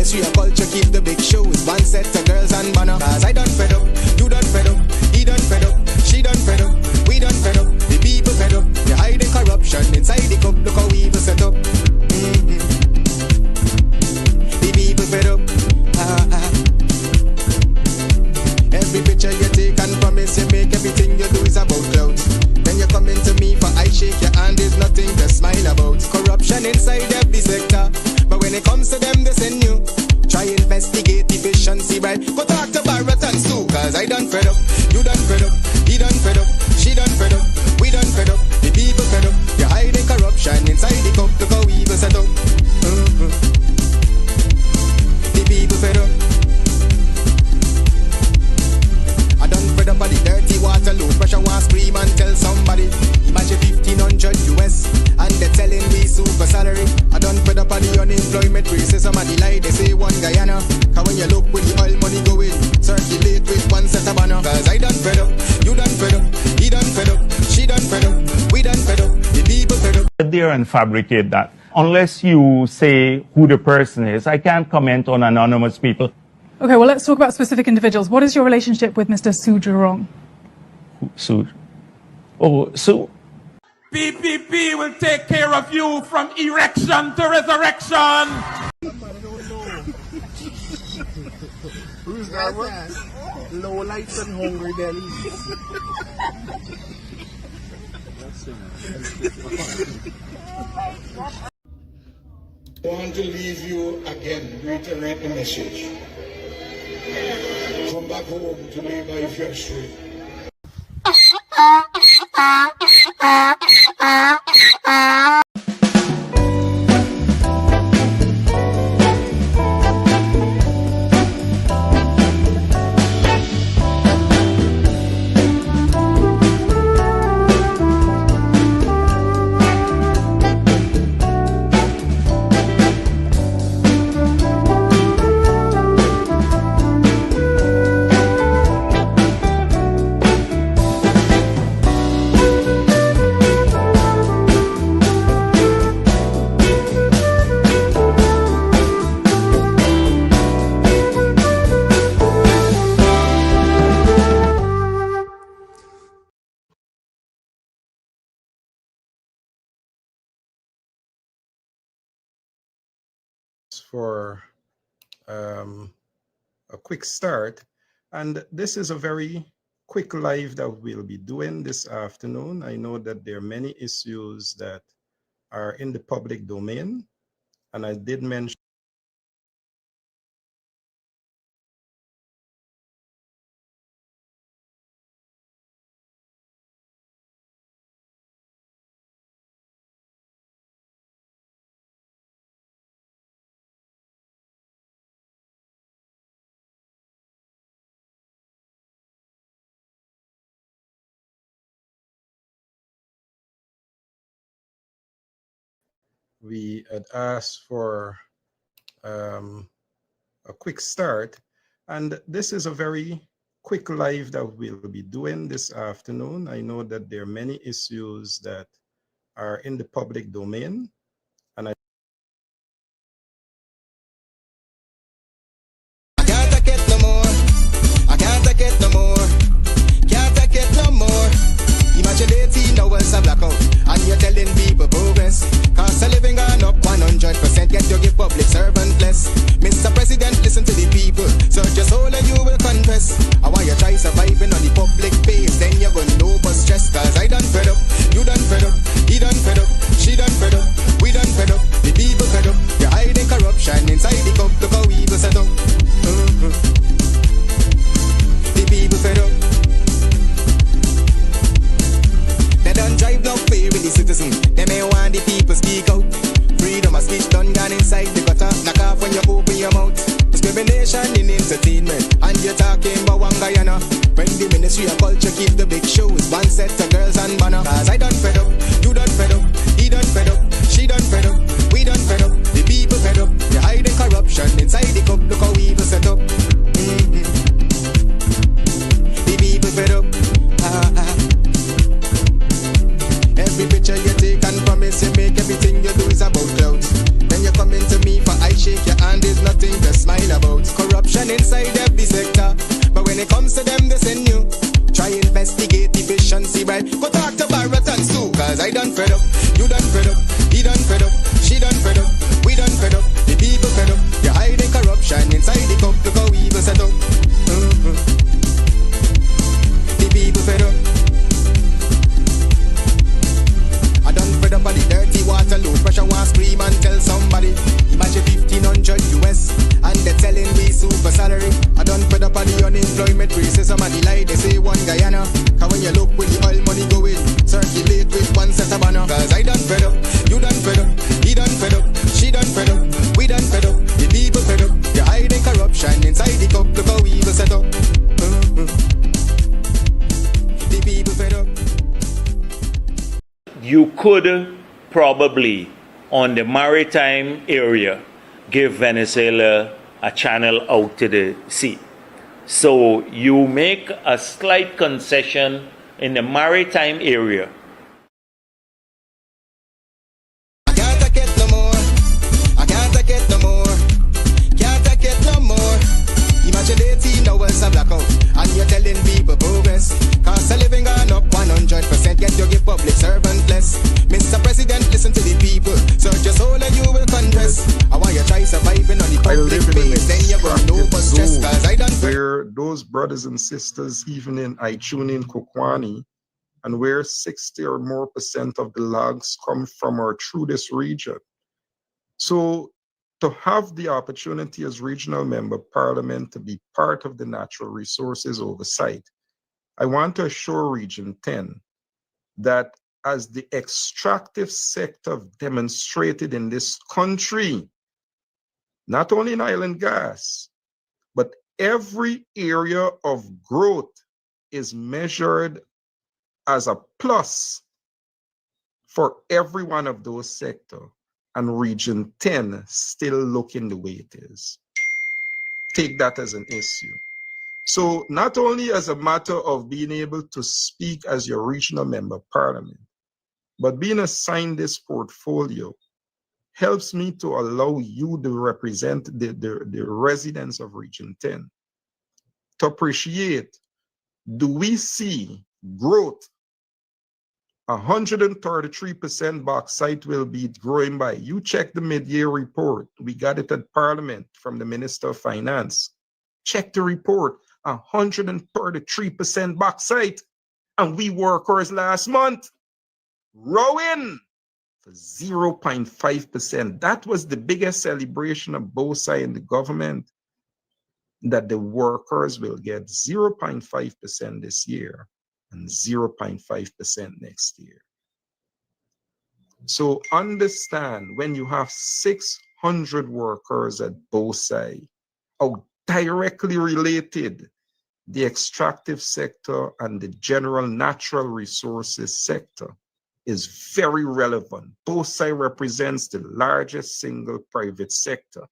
Ministry of Culture keep the big shows. One set of girls and banner. Cause I done fed up, you done fed up, he done fed up, she done fed up, we done fed up, the people fed up. They hiding corruption inside the cup. Look how we evil set up. The people fed up. Every picture you take and promise you make, everything you do is about clout. Then you come into me for I shake your hand, there's nothing to smile about. Corruption inside every sector, but when it comes to them they send you. Try investigate efficiency, right? Go talk to Barrett and Sue. Cause I done fed up, you done fed up, he done fed up, she done fed up, we done fed up, the people fed up. You're hiding corruption inside the cup. Look how evil set up. The people fed up. I done fed up on the dirty water, low pressure, want scream and tell somebody. Imagine 1,500 US and they're telling me super salary. I done fed up on the unemployment racism and the lie they say one Guyana. Cause when you look with the oil money going, circulate with one set of banner. Cause I done fed up, you done fed up, he done fed up, she done fed up, we done fed up, the people fed up. There and fabricate that. Unless you say who the person is, I can't comment on anonymous people. Okay, well, let's talk about specific individuals. What is your relationship with Mr. Su Jurong? Su? Oh, Su. PPP will take care of you from erection to resurrection. Who's that one? Low lights and hungry bellies. I want to leave you again, reiterate the message. Come back home to live life your street. For a quick start, and this is a very quick live that we'll be doing this afternoon. I know that there are many issues that are in the public domain, and I did mention we had asked for a quick start, and this is a very quick live that we'll be doing this afternoon. I know that there are many issues that are in the public domain, and I can't take it no more, I can't take it no more, can't take it no more. Imagine 18 hours of blackout and you're telling people progress. Cost of living gone up 100%, yet you give public servant less. Mr. President, listen to the people, search your soul and you will confess. I want you try surviving on the public base, then you're gonna know but stress. Cause I done fed up, you done fed up, he done fed up, she done fed up, we done fed up, the people fed up. You're hiding corruption inside the cup, look how evil set up. The people fed up. They don't drive no fear with the citizen. They may want the people speak out. Freedom of speech done gone inside the gutter. Knock off when you open your mouth. Discrimination in entertainment, and you're talking about one Guyana. When the Ministry of Culture keep the big shows, one set of girls and banner. Cause I done fed up, you done fed up, he done fed up, she done fed up, we done fed up, the people fed up. You're hiding corruption inside the cup, look how evil set up. The people fed up. Every picture you take and promise you make, everything you do is about clout. Then you coming to me for I shake your hand is nothing to smile about. Corruption inside every sector, but when it comes to them, they send you. Try investigate efficiency, right? Go talk to Baratons too, cause I done fed up. You done fed up, he done fed up, she done fed up, we done fed up, the people fed up. You're hiding corruption inside the cup, look how evil set up. The people fed up. I done fed up on the dirty water, low pressure, want scream and tell somebody. Imagine 1500 US, and they're telling me super salary. I done fed up on the unemployment racism and the lie they say one Guyana. Cause when you look where the oil money going, circulate with one set of banner. Cause I done fed up, you done fed up, he done fed up, she done fed up, we done fed up, the people fed up. You're hiding corruption inside the cup, look how evil set up. The people fed up. You could probably, on the maritime area, give Venezuela a channel out to the sea. So you make a slight concession in the maritime area. I can't take it no more. I can't take it no more. Can't take it no more. Imagine 18 hours of blackout, and you're telling people progress. Cost of living gone up 100%, yet you give public servant less. Mr. President, listen to the people. Search your soul and you will confess. I want you try surviving on the public base, then you're going to know stress. Cause I done where those brothers and sisters, even in Ichuni and Kokwani, and where 60 or more % of the logs come from or through this region. So to have the opportunity as regional member of parliament to be part of the natural resources oversight, I want to assure Region 10 that as the extractive sector demonstrated in this country, not only in oil and gas, but every area of growth is measured as a plus for every one of those sectors. And Region 10 still looking the way it is. Take that as an issue. So not only as a matter of being able to speak as your regional member of parliament, but being assigned this portfolio helps me to allow you to represent the residents of Region 10 to appreciate, do we see growth? 133% bauxite will be growing by. You check the mid-year report. We got it at Parliament from the Minister of Finance. Check the report. 133% bauxite. And we workers last month rowing for 0.5%. That was the biggest celebration of both sides in the government, that the workers will get 0.5% this year and 0.5% next year. So understand, when you have 600 workers at both sides, how directly related the extractive sector and the general natural resources sector is very relevant. Both sides represents the largest single private sector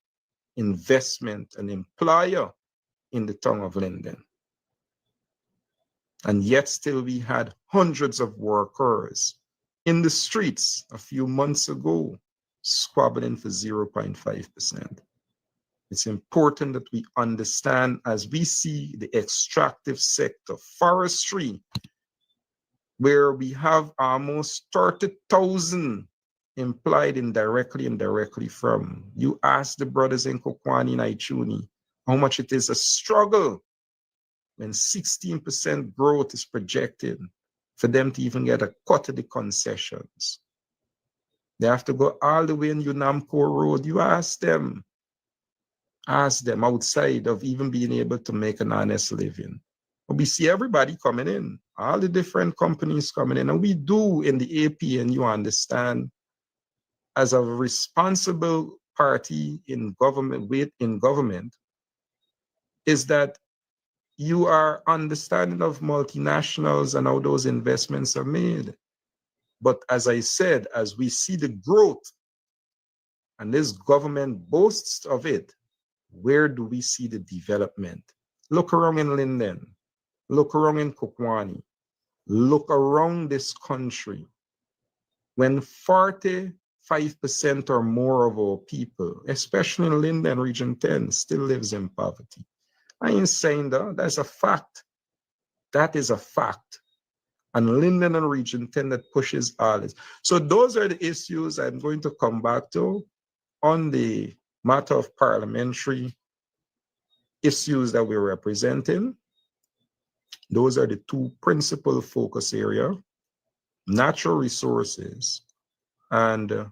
investment and employer in the town of Linden. And yet still we had hundreds of workers in the streets a few months ago squabbling for 0.5%. It's important that we understand, as we see the extractive sector, forestry, where we have almost 30,000 implied indirectly and directly from. You ask the brothers in Kokwani and Ichuni how much it is a struggle when 16% growth is projected for them to even get a cut of the concessions. They have to go all the way in Unamco Road. You ask them outside of even being able to make an honest living. But we see everybody coming in, all the different companies coming in, and we do in the AP, and you understand, as a responsible party in government, is that you are understanding of multinationals and how those investments are made. But as I said, as we see the growth, and this government boasts of it, where do we see the development? Look around in Linden, look around in Kokwani, look around this country. When 40, 5% or more of our people, especially in Linden Region 10, still lives in poverty. I ain't saying that. That's a fact. That is a fact. And Linden and Region 10 that pushes all this. So those are the issues I'm going to come back to on the matter of parliamentary issues that we're representing. Those are the two principal focus areas: natural resources and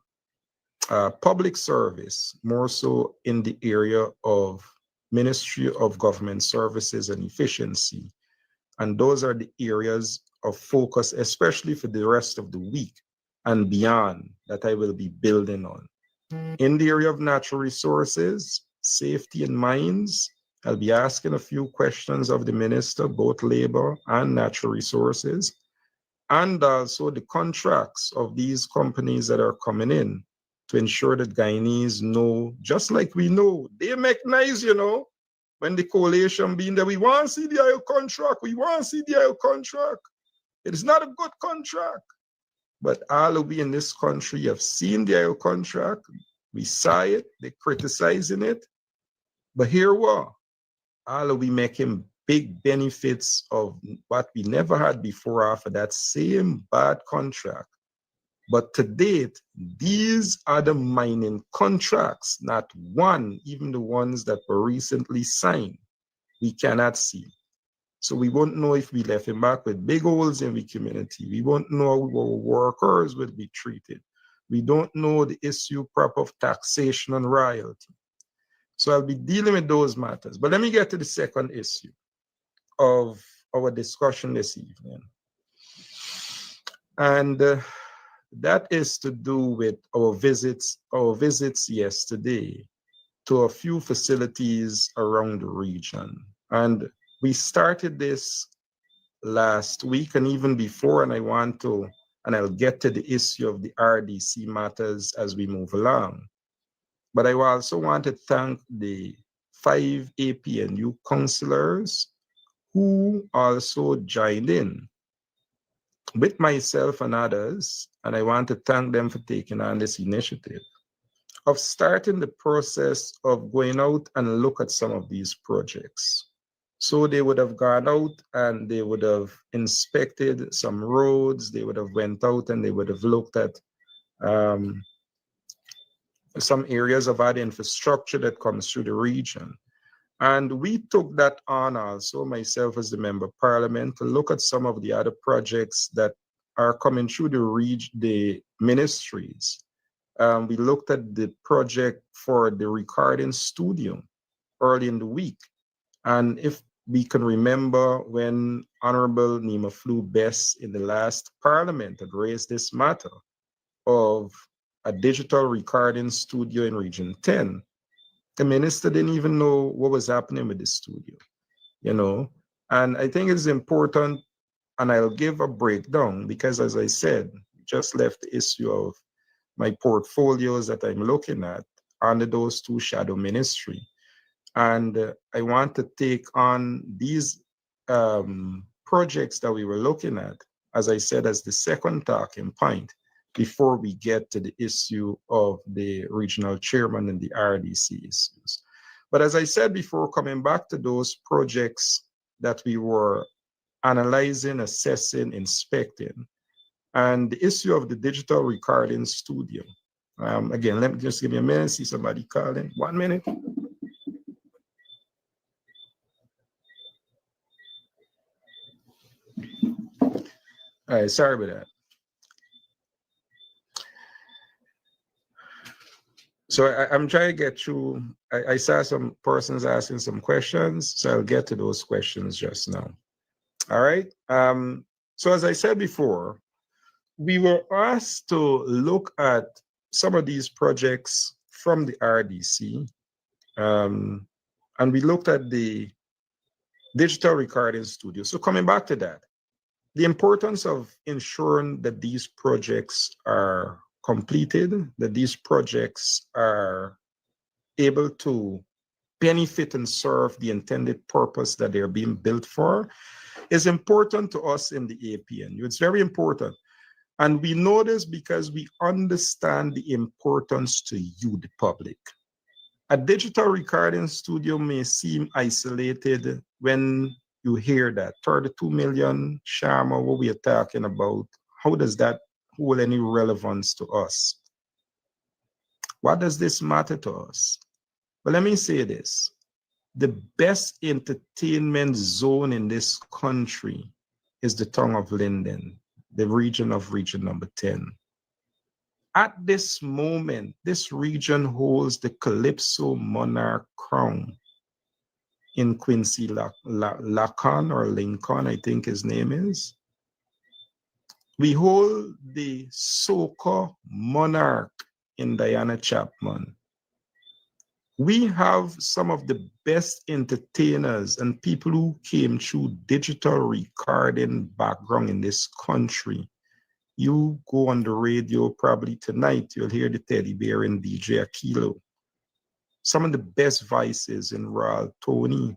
public service, more so in the area of Ministry of Government Services and Efficiency. And those are the areas of focus, especially for the rest of the week and beyond, that I will be building on. In the area of natural resources, safety and mines, I'll be asking a few questions of the minister, both labor and natural resources, and also the contracts of these companies that are coming in to ensure that Guyanese know, just like we know, they make nice, you know, when the coalition being there, we want to see the oil contract, we want to see the oil contract. It is not a good contract. But all of we in this country have seen the oil contract, we saw it, they're criticizing it. But here what? All of we making big benefits of what we never had before after that same bad contract. But to date, these are the mining contracts, not one, even the ones that were recently signed, we cannot see. So we won't know if we left him back with big holes in the community. We won't know how our workers will be treated. We don't know the issue proper of taxation and royalty. So I'll be dealing with those matters. But let me get to the second issue of our discussion this evening. And that is to do with our visits yesterday to a few facilities around the region. And we started this last week and even before, and I'll get to the issue of the RDC matters as we move along. But I also want to thank the 5 APNU councillors who also joined in with myself and others, and I want to thank them for taking on this initiative of starting the process of going out and look at some of these projects. So they would have gone out and they would have inspected some roads, they would have went out and they would have looked at some areas of other infrastructure that comes through the region. And we took that on also, myself as the Member of Parliament, to look at some of the other projects that are coming through the ministries. We looked at the project for the recording studio early in the week. And if we can remember when Honorable Nima Flew-Best in the last Parliament had raised this matter of a digital recording studio in Region 10, the minister didn't even know what was happening with the studio, you know? And I think it's important, and I'll give a breakdown because, as I said, just left the issue of my portfolios that I'm looking at under those two shadow ministry. And I want to take on these projects that we were looking at, as I said, as the second talking point before we get to the issue of the regional chairman and the RDC issues. But as I said before, coming back to those projects that we were analyzing, assessing, inspecting, and the issue of the digital recording studio. Again, let me just give me a minute, see somebody calling. 1 minute. All right, sorry about that. So I'm trying to get through. I saw some persons asking some questions, so I'll get to those questions just now. All right. So as I said before, we were asked to look at some of these projects from the RDC, and we looked at the digital recording studio. So coming back to that, the importance of ensuring that these projects are completed, that these projects are able to benefit and serve the intended purpose that they're being built for is important to us in the APNU. It's very important. And we know this because we understand the importance to you, the public. A digital recording studio may seem isolated when you hear that 32 million, Sharma, what we are talking about. How does that hold any relevance to us? What does this matter to us? But let me say this. The best entertainment zone in this country is the tongue of Linden, the region number 10. At this moment, this region holds the Calypso Monarch crown in Quincy Lacan or Lincoln, I think his name is. We hold the Soca Monarch in Diana Chapman. We have some of the best entertainers and people who came through digital recording background in this country. You go on the radio probably tonight, you'll hear the Teddy Bear and DJ Aquilo. Some of the best voices in Royal Tony,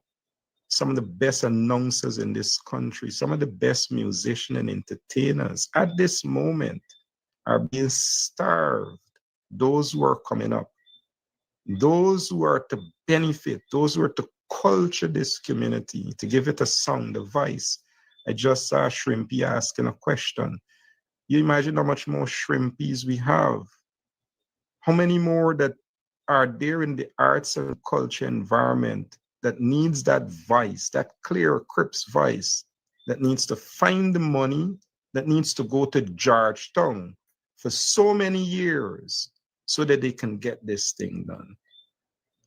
some of the best announcers in this country, some of the best musicians and entertainers at this moment are being starved. Those who are coming up, those who are to benefit, those who are to culture this community, to give it a sound, a voice. I just saw Shrimpy asking a question. You imagine how much more Shrimpies we have. How many more that are there in the arts and culture environment that needs that voice, that clear Crips voice, that needs to find the money, that needs to go to Georgetown for so many years so that they can get this thing done.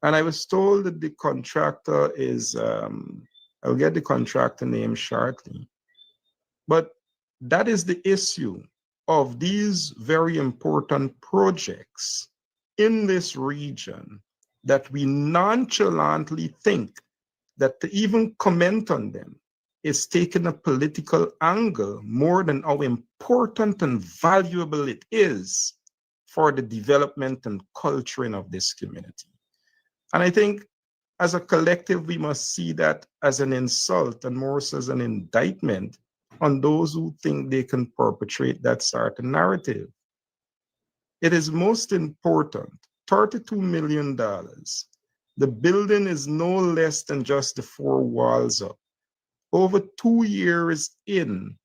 And I was told that the contractor is, I'll get the contractor name shortly, but that is the issue of these very important projects in this region, that we nonchalantly think that to even comment on them is taking a political angle more than how important and valuable it is for the development and culturing of this community. And I think as a collective, we must see that as an insult and more so as an indictment on those who think they can perpetrate that sort of narrative. It is most important, $32 million. The building is no less than just the 4 walls up. Over 2 years in,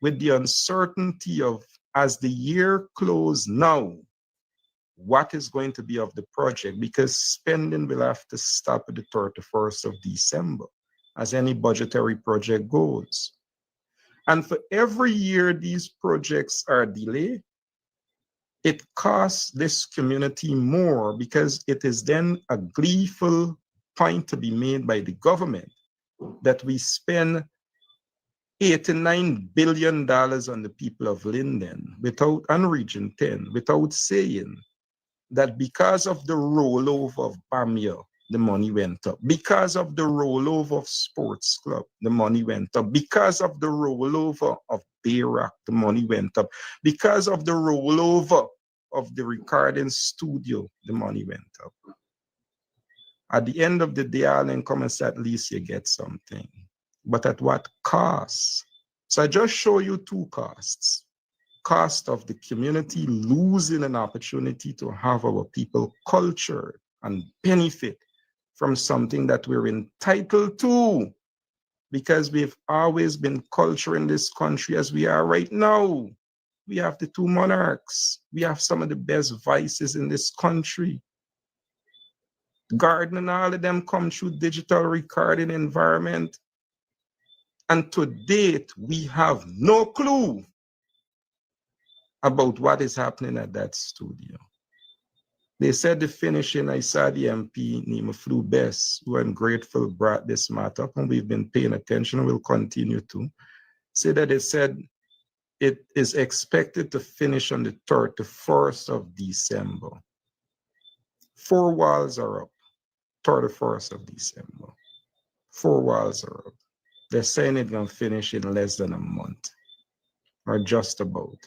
with the uncertainty of, as the year closes now, what is going to be of the project, because spending will have to stop at the 31st of December, as any budgetary project goes. And for every year these projects are delayed, it costs this community more, because it is then a gleeful point to be made by the government that we spend $89 billion on the people of Linden without, and Region 10, without saying that because of the rollover of Bamia, the money went up. Because of the rollover of Sports Club, the money went up. Because of the rollover of Bayrock, the money went up. Because of the rollover of the recording studio, the money went up. At the end of the day, I'll come and say, at least you get something. But at what cost? So I just show you 2 costs. Cost of the community losing an opportunity to have our people cultured and benefit from something that we're entitled to, because we've always been culture in this country as we are right now. We have the 2 monarchs. We have some of the best voices in this country. Garden and all of them come through digital recording environment. And to date, we have no clue about what is happening at that studio. They said the finishing, I saw the MP, Nima Flew Best, who I'm grateful brought this matter up, and we've been paying attention and will continue to, say that they said it is expected to finish on the 31st of December. 4 walls are up, 31st of December. 4 walls are up. They're saying it's going to finish in less than a month, or just about.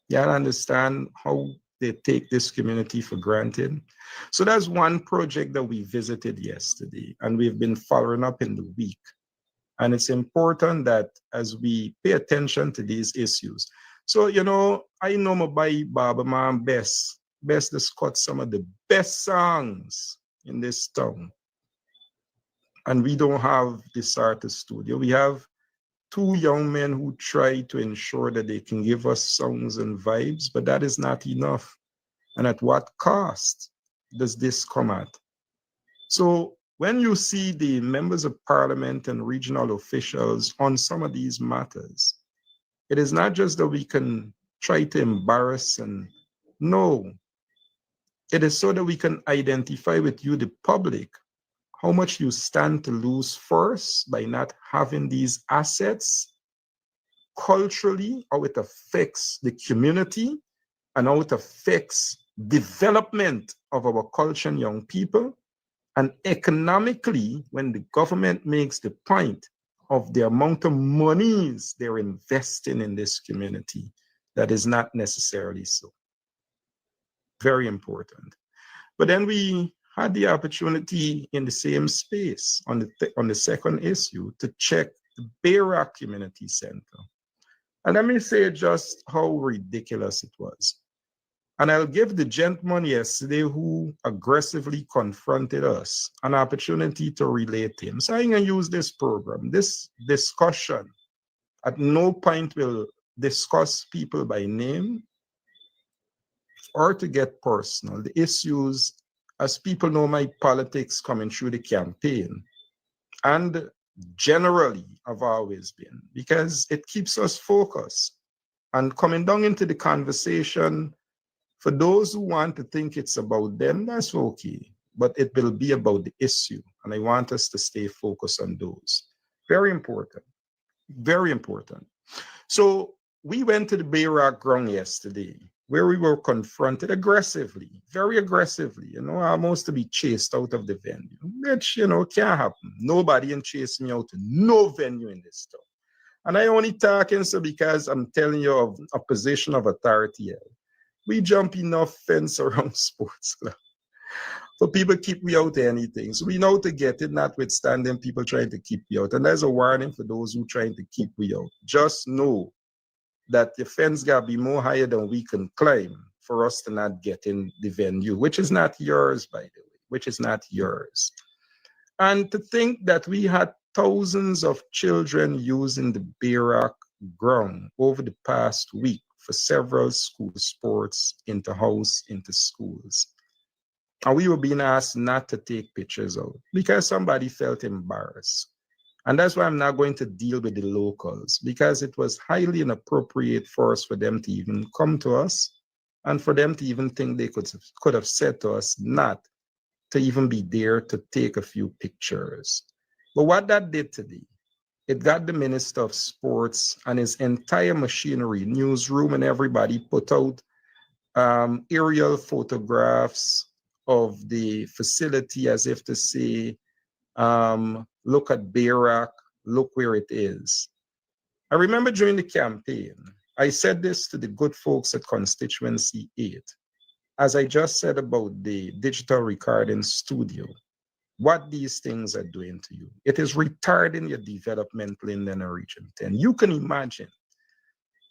Y'all understand how they take this community for granted? So that's one project that we visited yesterday, and we've been following up in the week. And it's important that as we pay attention to these issues, So, you know, I know my boy Baba Man Best. Best has cut some of the best songs in this town. And we don't have this artist studio. We have two young men who try to ensure that they can give us songs and vibes, but that is not enough. And at what cost does this come at? So when you see the members of parliament and regional officials on some of these matters, it is not just that we can try to embarrass and no, it is so that we can identify with you, the public, how much you stand to lose first by not having these assets culturally, how it affects the community and how it affects development of our culture and young people. And economically, when the government makes the point of the amount of monies they're investing in this community, that is not necessarily so. Very important. But then we had the opportunity in the same space on the second issue to check the Bayrock Community Center. And let me say just how ridiculous it was. And I'll give the gentleman yesterday who aggressively confronted us an opportunity to relate him. So I'm going to use this program, this discussion. At no point will discuss people by name or to get personal. The issues, as people know my politics coming through the campaign, and generally have always been, because it keeps us focused. And coming down into the conversation, for those who want to think it's about them, that's okay. But it will be about the issue. And I want us to stay focused on those. Very important. Very important. So we went to the Bayrock ground yesterday, where we were confronted aggressively, very aggressively, you know, almost to be chased out of the venue, which, you know, can't happen. Nobody can chase me out to no venue in this town. And I only talking so because I'm telling you of a position of authority here. We jump enough fence around sports club for people keep me out of anything. So we know to get it, notwithstanding people trying to keep me out. And there's a warning for those who trying to keep me out. Just know that the fence got to be more higher than we can climb for us to not get in the venue, which is not yours, by the way, which is not yours. And to think that we had thousands of children using the Bayrock ground over the past week for several school sports, inter-house, inter-schools. And we were being asked not to take pictures out because somebody felt embarrassed. And that's why I'm not going to deal with the locals, because it was highly inappropriate for us for them to even come to us and for them to even think they could have said to us not to even be there to take a few pictures. But what that did today, it got the Minister of Sports and his entire machinery, newsroom and everybody put out aerial photographs of the facility as if to say, look at Bayrock, look where it is. I remember during the campaign, I said this to the good folks at Constituency 8, as I just said about the digital recording studio, what these things are doing to you. It is retarding your development in the Region 10. You can imagine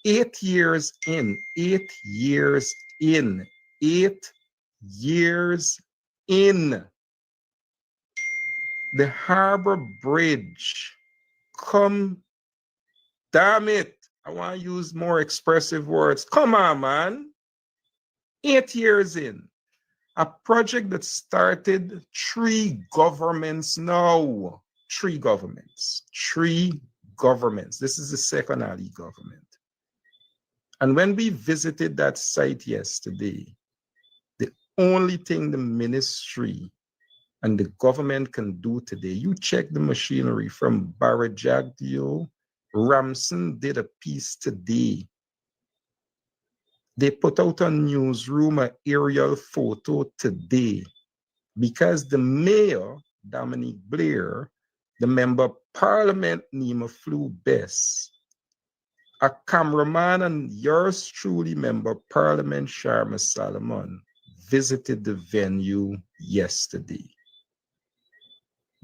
8 years in, 8 years in, 8 years in, the Harbor Bridge, damn it, I want to use more expressive words. Come on, man. 8 years in, a project that started 3 governments now. 3 governments. 3 governments. This is the second Ali government. And when we visited that site yesterday, the only thing the ministry and the government can do today, you check the machinery from Barajagdio, Ramson did a piece today. They put out a newsroom, an aerial photo today, because the mayor, Dominique Blair, the member of parliament, Nima Flew Best, a cameraman and yours truly, member of parliament, Sharma Solomon, visited the venue yesterday.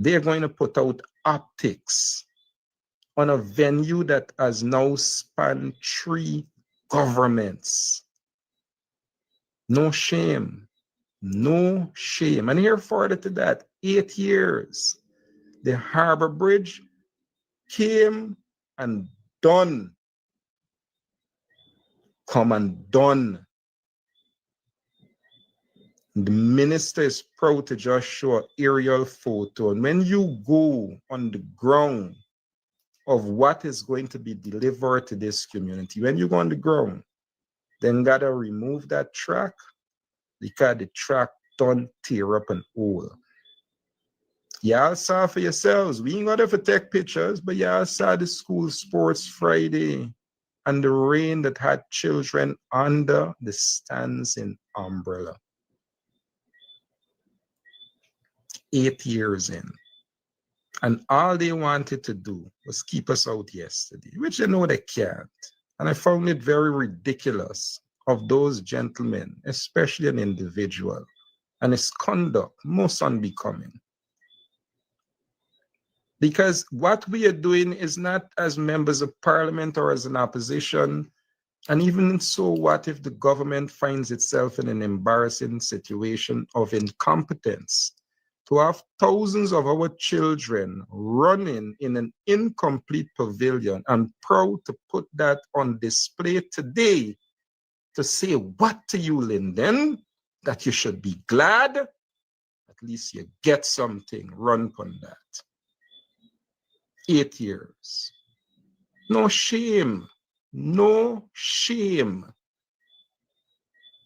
They're going to put out optics on a venue that has now spanned 3 governments. No shame. No shame. And here further to that, 8 years. The Harbor Bridge came and done. Come and done. The minister is proud to just show an aerial photo. And when you go on the ground of what is going to be delivered to this community, when you go on the ground, then gotta remove that track because the track don't tear up an hole. Y'all saw for yourselves. We ain't got to take pictures, but y'all saw the school sports Friday and the rain that had children under the stands in umbrella. 8 years in. And all they wanted to do was keep us out yesterday, which they know they can't. And I found it very ridiculous of those gentlemen, especially an individual, and his conduct most unbecoming. Because what we are doing is not as members of parliament or as an opposition. And even so, what if the government finds itself in an embarrassing situation of incompetence? To have thousands of our children running in an incomplete pavilion, and proud to put that on display today to say what to you, Linden, that you should be glad, at least you get something, run on that. 8 years. No shame. No shame.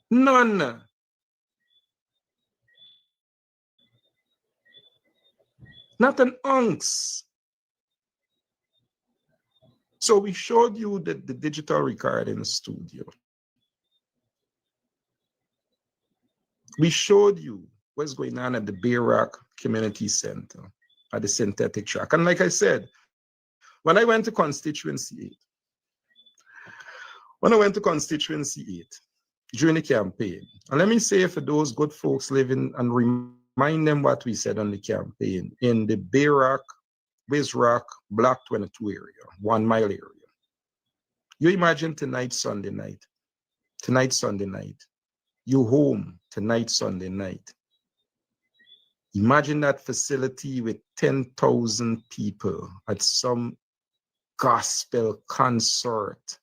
None. Not an ounce. So we showed you the digital recording studio. We showed you what's going on at the Bay Rock Community Center, at the synthetic track. And like I said, when I went to Constituency 8, during the campaign, and let me say for those good folks living and remind them what we said on the campaign in the Bay Rock, Wiz Rock, Block 22 area, 1 mile area. You imagine tonight, Sunday night, you home tonight, Sunday night. Imagine that facility with 10,000 people at some gospel concert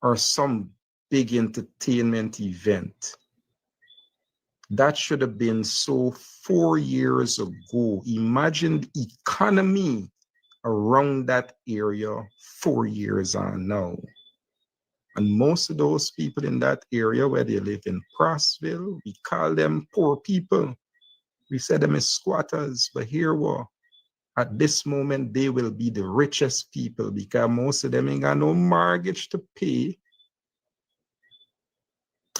or some big entertainment event. That should have been so 4 years ago. Imagine the economy around that area 4 years on now. And most of those people in that area where they live in Prosville, we call them poor people. We said them as squatters, but here we at this moment, they will be the richest people because most of them ain't got no mortgage to pay.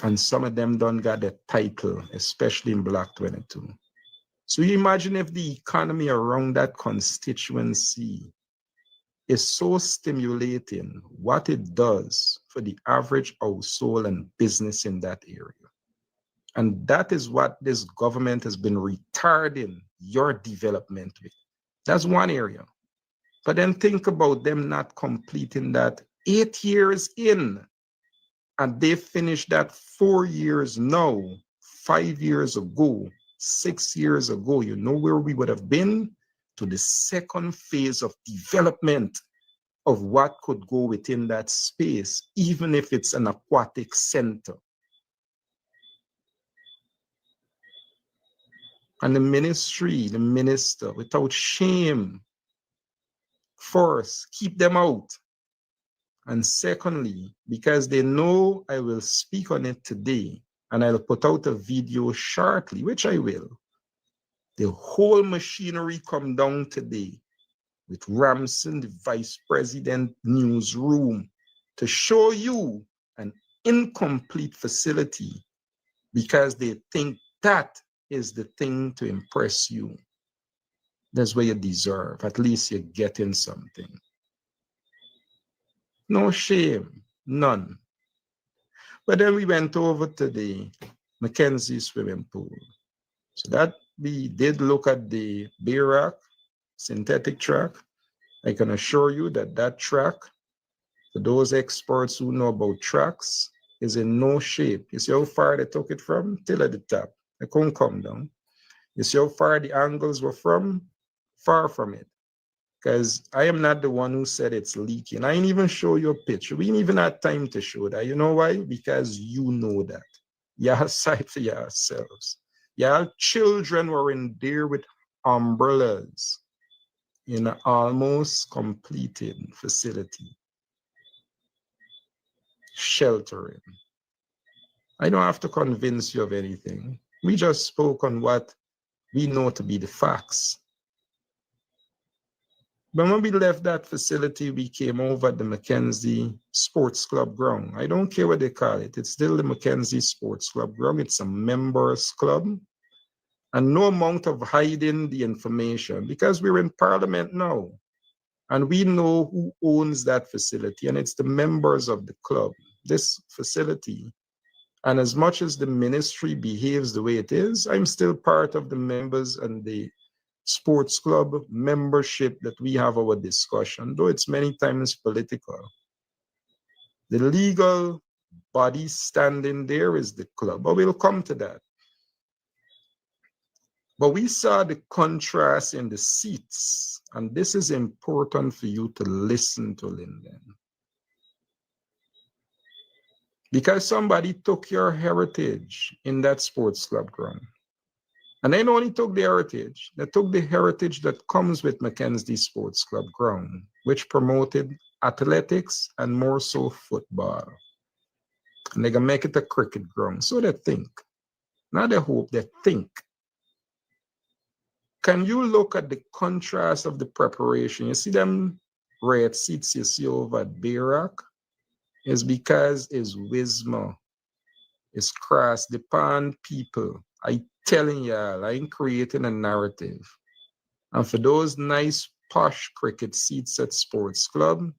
And some of them don't got the title, especially in Block 22. So you imagine if the economy around that constituency is so stimulating, what it does for the average household and business in that area. And that is what this government has been retarding your development with. That's one area. But then think about them not completing that 8 years in. And they finished that 4 years now, 5 years ago, 6 years ago. You know where we would have been? To the second phase of development of what could go within that space, even if it's an aquatic center. And the ministry, the minister, without shame, first, keep them out. And secondly, because they know I will speak on it today, and I'll put out a video shortly, which I will. The whole machinery come down today with Ramson, the vice president newsroom, to show you an incomplete facility because they think that is the thing to impress you. That's what you deserve. At least you're getting something. No shame, none. But then we went over to the Mackenzie swimming pool. So that we did look at the Bay Rock synthetic track. I can assure you that that track For those experts who know about tracks, is in no shape. You see how far they took it from? Till at the top. They couldn't come down. You see how far the angles were from? Far from it. Because I am not the one who said it's leaking. I ain't even show you a picture. We ain't even had time to show that. You know why? Because you know that. Y'all sight for yourselves. Y'all children were in there with umbrellas in an almost completed facility. Sheltering. I don't have to convince you of anything. We just spoke on what we know to be the facts. But when we left that facility, we came over the Mackenzie Sports Club ground. I don't care what they call it. It's still the Mackenzie Sports Club ground. It's a members club. And no amount of hiding the information, because we're in Parliament now. And we know who owns that facility, and it's the members of the club. This facility. And as much as the ministry behaves the way it is, I'm still part of the members and the sports club membership that we have our discussion, though it's many times political. The legal body standing there is the club, but we'll come to that. But we saw the contrast in the seats, and this is important for you to listen to, Lyndon. Because somebody took your heritage in that sports club ground. And they not only took the heritage, they took the heritage that comes with Mackenzie Sports Club ground, which promoted athletics and more so football. And they're going to make it a cricket ground. So they think. Not they hope, they think. Can you look at the contrast of the preparation? You see them red seats you see over at Bayrock? It's because it's Wisma. It's cross the pond people. I telling y'all, I'm creating a narrative. And for those nice posh cricket seats at Sports Club,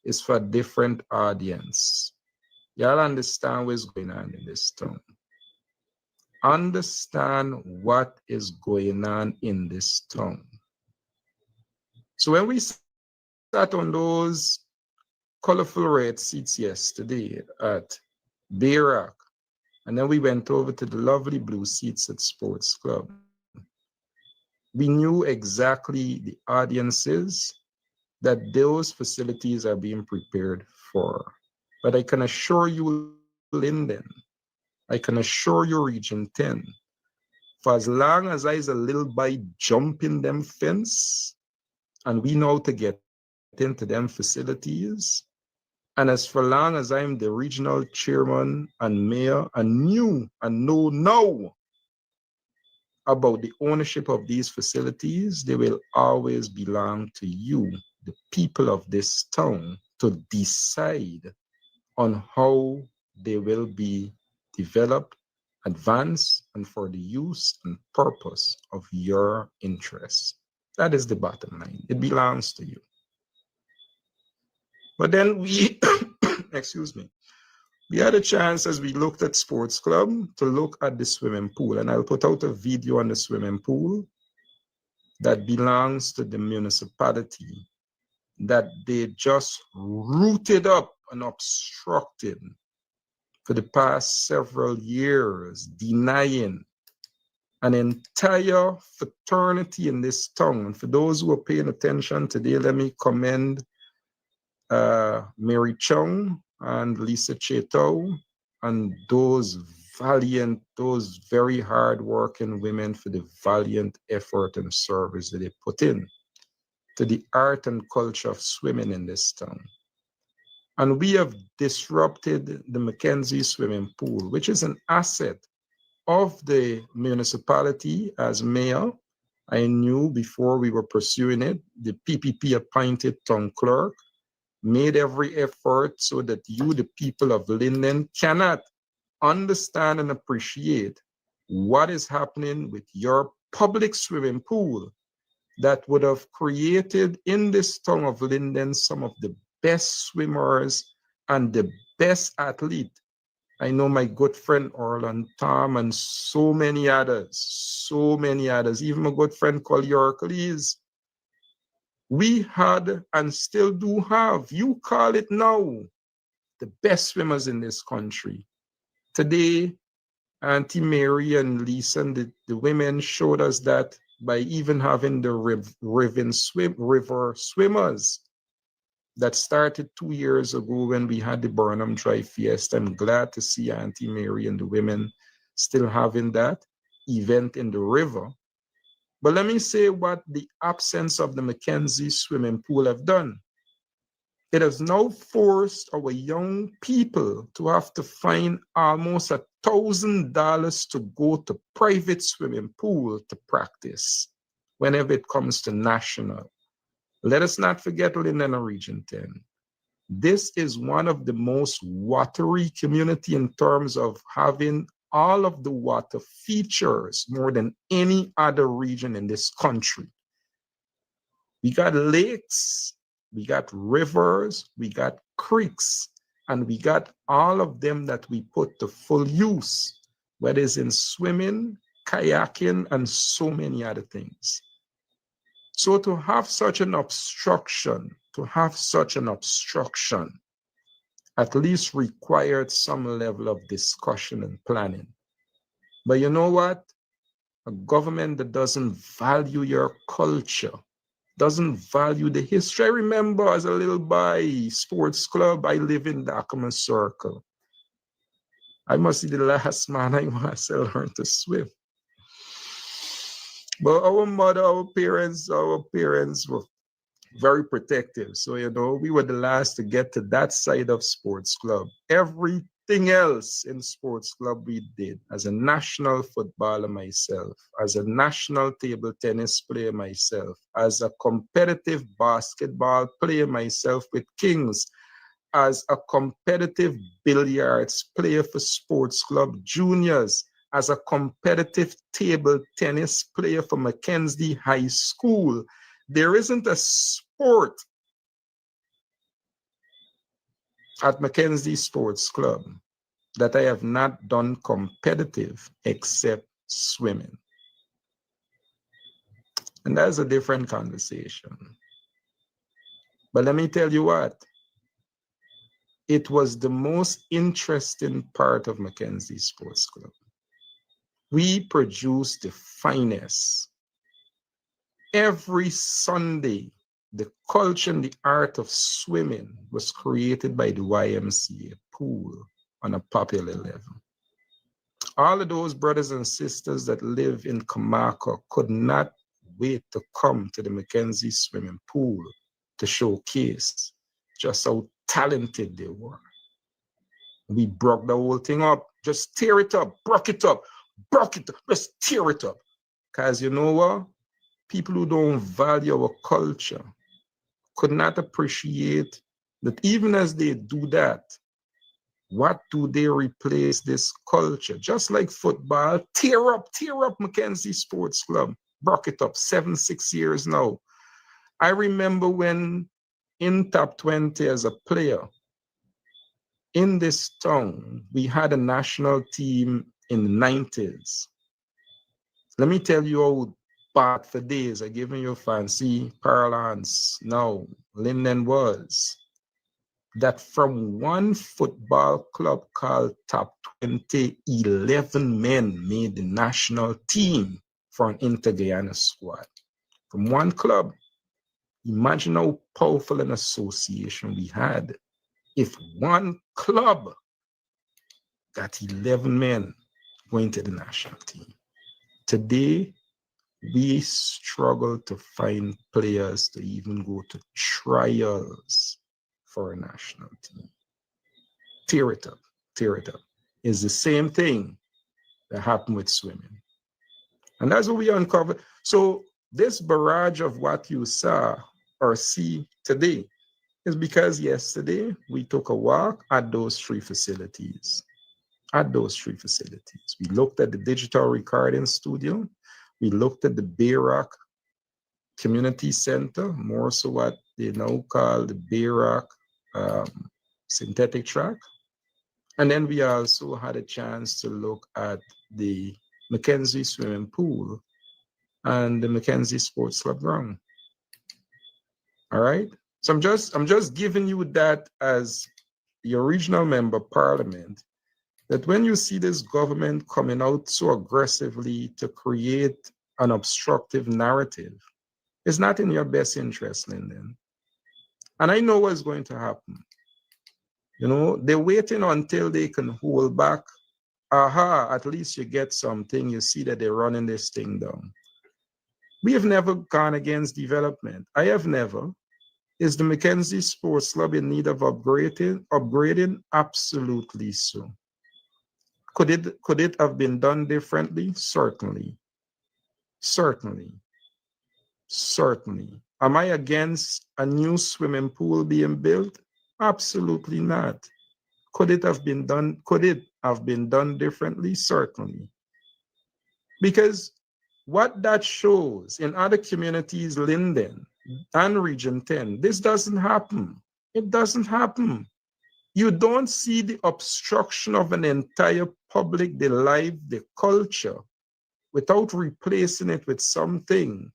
it's for a different audience. Y'all understand what's going on in this town. Understand what is going on in this town. So when we sat on those colorful red seats yesterday at Bayrock, and then we went over to the lovely blue seats at Sports Club, we knew exactly the audiences that those facilities are being prepared for. But I can assure you, Lyndon, I can assure you, Region 10, for as long as I is a little boy jumping them fence, and we know to get into them facilities, and as for long as I'm the regional chairman and mayor and knew and know now about the ownership of these facilities, they will always belong to you, the people of this town, to decide on how they will be developed, advanced, and for the use and purpose of your interests. That is the bottom line. It belongs to you. But then we, excuse me, we had a chance as we looked at Sports Club to look at the swimming pool. And I'll put out a video on the swimming pool that belongs to the municipality that they just rooted up and obstructed for the past several years, denying an entire fraternity in this town. And for those who are paying attention today, let me commend Mary Chung and Lisa Cheto and those valiant, those very hard-working women for the valiant effort and service that they put in to the art and culture of swimming in this town. And we have disrupted the Mackenzie swimming pool, which is an asset of the municipality. As mayor, I knew before we were pursuing it, the PPP appointed town clerk made every effort so that you, the people of Linden, cannot understand and appreciate what is happening with your public swimming pool that would have created in this town of Linden some of the best swimmers and the best athlete. I know my good friend Orland Tom and so many others, even my good friend called Yorklees. We had and still do have, you call it now, the best swimmers in this country. Today, Auntie Mary and Lisa and the women showed us that by even having the river swimmers that started 2 years ago when we had the Burnham Dry Fiesta. I'm glad to see Auntie Mary and the women still having that event in the river. But let me say what the absence of the Mackenzie swimming pool have done. It has now forced our young people to have to find almost $1,000 to go to private swimming pool to practice whenever it comes to national. Let us not forget Linden Region 10. This is one of the most watery community in terms of having all of the water features more than any other region in this country. We got lakes, we got rivers, we got creeks, and we got all of them that we put to full use, whether it's in swimming, kayaking, and so many other things. So to have such an obstruction, at least required some level of discussion and planning. But you know what? A government that doesn't value your culture, doesn't value the history. I remember as a little boy, sports club, I live in the Ackerman Circle. I must be the last man I must learn to swim. But our parents were very protective. So, you know, we were the last to get to that side of sports club. Everything else in sports club we did. As a national footballer myself, as a national table tennis player myself, as a competitive basketball player myself with Kings, as a competitive billiards player for sports club juniors, as a competitive table tennis player for Mackenzie High School. There isn't a sport at Mackenzie Sports Club that I have not done competitive except swimming. And that's a different conversation. But let me tell you what, it was the most interesting part of Mackenzie Sports Club. We produced the finest. Every Sunday, the culture and the art of swimming was created by the YMCA pool on a popular level. All of those brothers and sisters that live in Kamaka could not wait to come to the Mackenzie swimming pool to showcase just how talented they were. We broke the whole thing up, just tear it up, broke it up, just tear it up. Because you know what? People who don't value our culture could not appreciate that even as they do that, what do they replace this culture? Just like football, tear up Mackenzie Sports Club, broke it up, 7-6 years now. I remember when in top 20 as a player, in this town, we had a national team in the 90s. Let me tell you how bad for days, I'm giving you fancy parlance now, Linden was, that from one football club called Top 20, 11 men made the national team for an Inter-Guyana squad. From one club. Imagine how powerful an association we had if one club got 11 men going to the national team. Today, we struggle to find players to even go to trials for a national team. Tear it up. It's the same thing that happened with swimming. And that's what we uncovered. So this barrage of what you saw or see today is because yesterday we took a walk at those three facilities. We looked at the digital recording studio. We looked at the Bayrock Community Center, more so what they now call the Bayrock synthetic track. And then we also had a chance to look at the Mackenzie swimming pool and the Mackenzie Sports Club ground. All right. So I'm just giving you that as the original member of parliament, that when you see this government coming out so aggressively to create an obstructive narrative, it's not in your best interest, Lyndon. And I know what's going to happen. You know, they're waiting until they can hold back. Aha, at least you get something. You see that they're running this thing down. We have never gone against development. I have never. Is the Mackenzie Sports Club in need of upgrading? Upgrading? Absolutely so. Could it have been done differently? Certainly. Certainly. Certainly. Am I against a new swimming pool being built? Absolutely not. Could it have been done? Could it have been done differently? Certainly. Because what that shows in other communities, Linden and Region 10, this doesn't happen. It doesn't happen. You don't see the obstruction of an entire public, the life, the culture, without replacing it with something,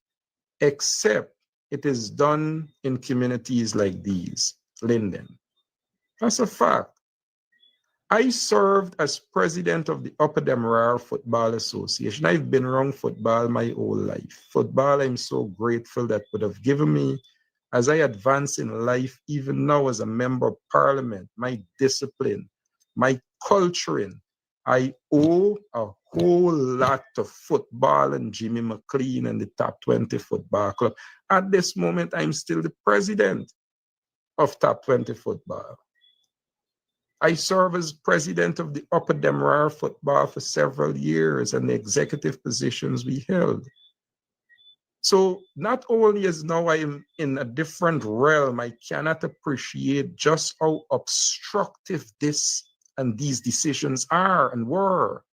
except it is done in communities like these, Linden. That's a fact. I served as president of the Upper Demerara Football Association. I've been around football my whole life. Football, I'm so grateful that would have given me, as I advance in life, even now as a member of parliament, my discipline, my culturing. I owe a whole lot to football and Jimmy McLean and the Top 20 Football Club. At this moment, I'm still the president of Top 20 Football. I served as president of the Upper Demerara Football for several years and the executive positions we held. So not only as now I am in a different realm, I cannot appreciate just how obstructive this and these decisions are and were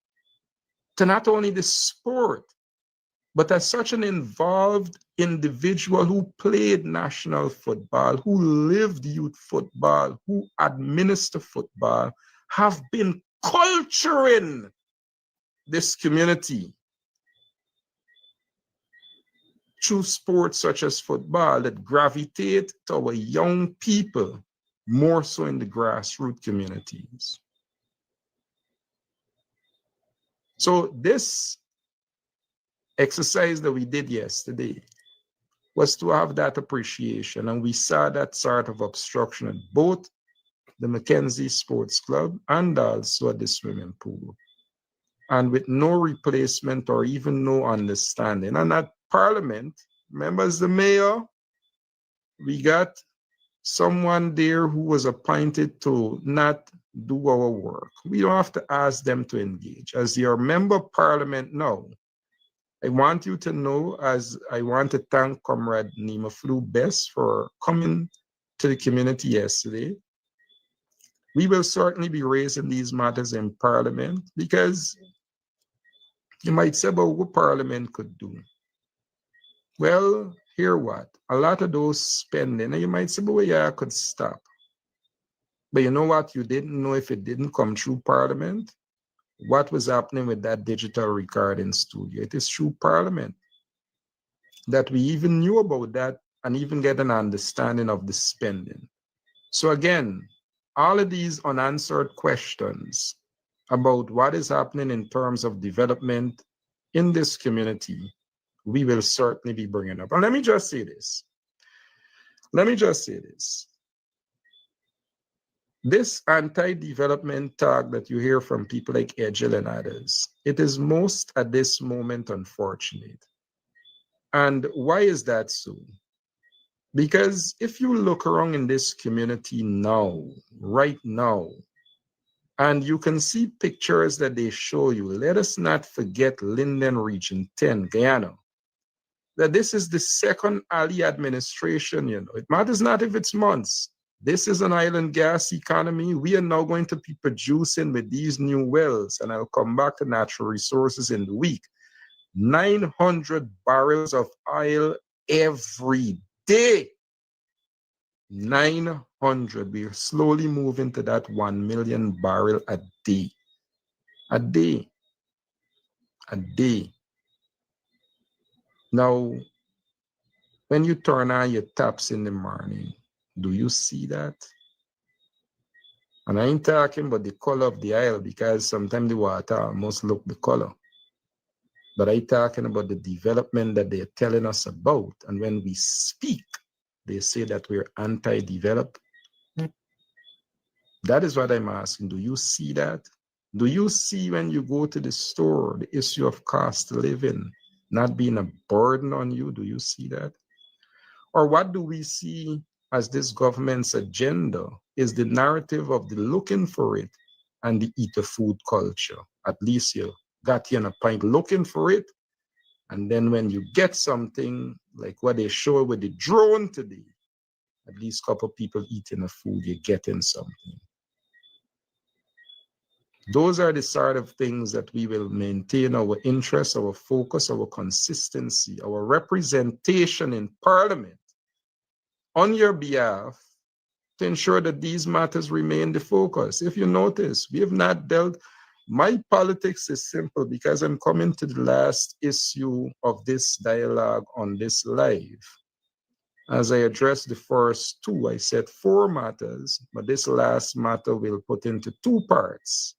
to not only the sport, but as such an involved individual who played national football, who lived youth football, who administered football, have been culturing this community through sports such as football that gravitate to our young people, more so in the grassroots communities. So this exercise that we did yesterday was to have that appreciation, and we saw that sort of obstruction at both the Mackenzie Sports Club and also at the swimming pool, and with no replacement or even no understanding. And at Parliament, remember, as the mayor, we got someone there who was appointed to not do our work. We don't have to ask them to engage. As your member of Parliament now, I want you to know, as I want to thank Comrade Nima Flu Best for coming to the community yesterday. We will certainly be raising these matters in Parliament, because you might say, but what Parliament could do? Well, hear what? A lot of those spending, and you might say, but well, yeah, I could stop. But you know what? You didn't know if it didn't come through Parliament. What was happening with that digital recording studio? It is through Parliament that we even knew about that and even get an understanding of the spending. So again, all of these unanswered questions about what is happening in terms of development in this community, we will certainly be bringing up. And let me just say this. This anti-development talk that you hear from people like Edgel and others, it is most at this moment unfortunate. And why is that so? Because if you look around in this community now, right now, and you can see pictures that they show you, let us not forget Linden Region 10, Guyana, that this is the second Ali administration, you know. It matters not if it's months. This is an island gas economy. We are now going to be producing with these new wells, and I'll come back to natural resources in the week, 900 barrels of oil every day. 900. We're slowly moving to that 1 million barrel a day. A day. A day. Now, When you turn on your taps in the morning, do you see that? And I ain't talking about the color of the aisle, because sometimes the water almost look the color. But I talking about the development that they're telling us about. And when we speak, they say that we're anti-developed. That is what I'm asking. Do you see that? Do you see, when you go to the store, the issue of cost of living not being a burden on you? Do you see that? Or what do we see as this government's agenda is the narrative of the looking for it and the eat the food culture. At least you got you in a point looking for it. And then when you get something like what they show with the drone today, at least a couple of people eating the food, you're getting something. Those are the sort of things that we will maintain our interest, our focus, our consistency, our representation in Parliament on your behalf to ensure that these matters remain the focus. If you notice, we have not dealt, my politics is simple because I'm coming to the last issue of this dialogue on this live. As I addressed the first two, I said 4 matters, but this last matter we'll put into 2 parts.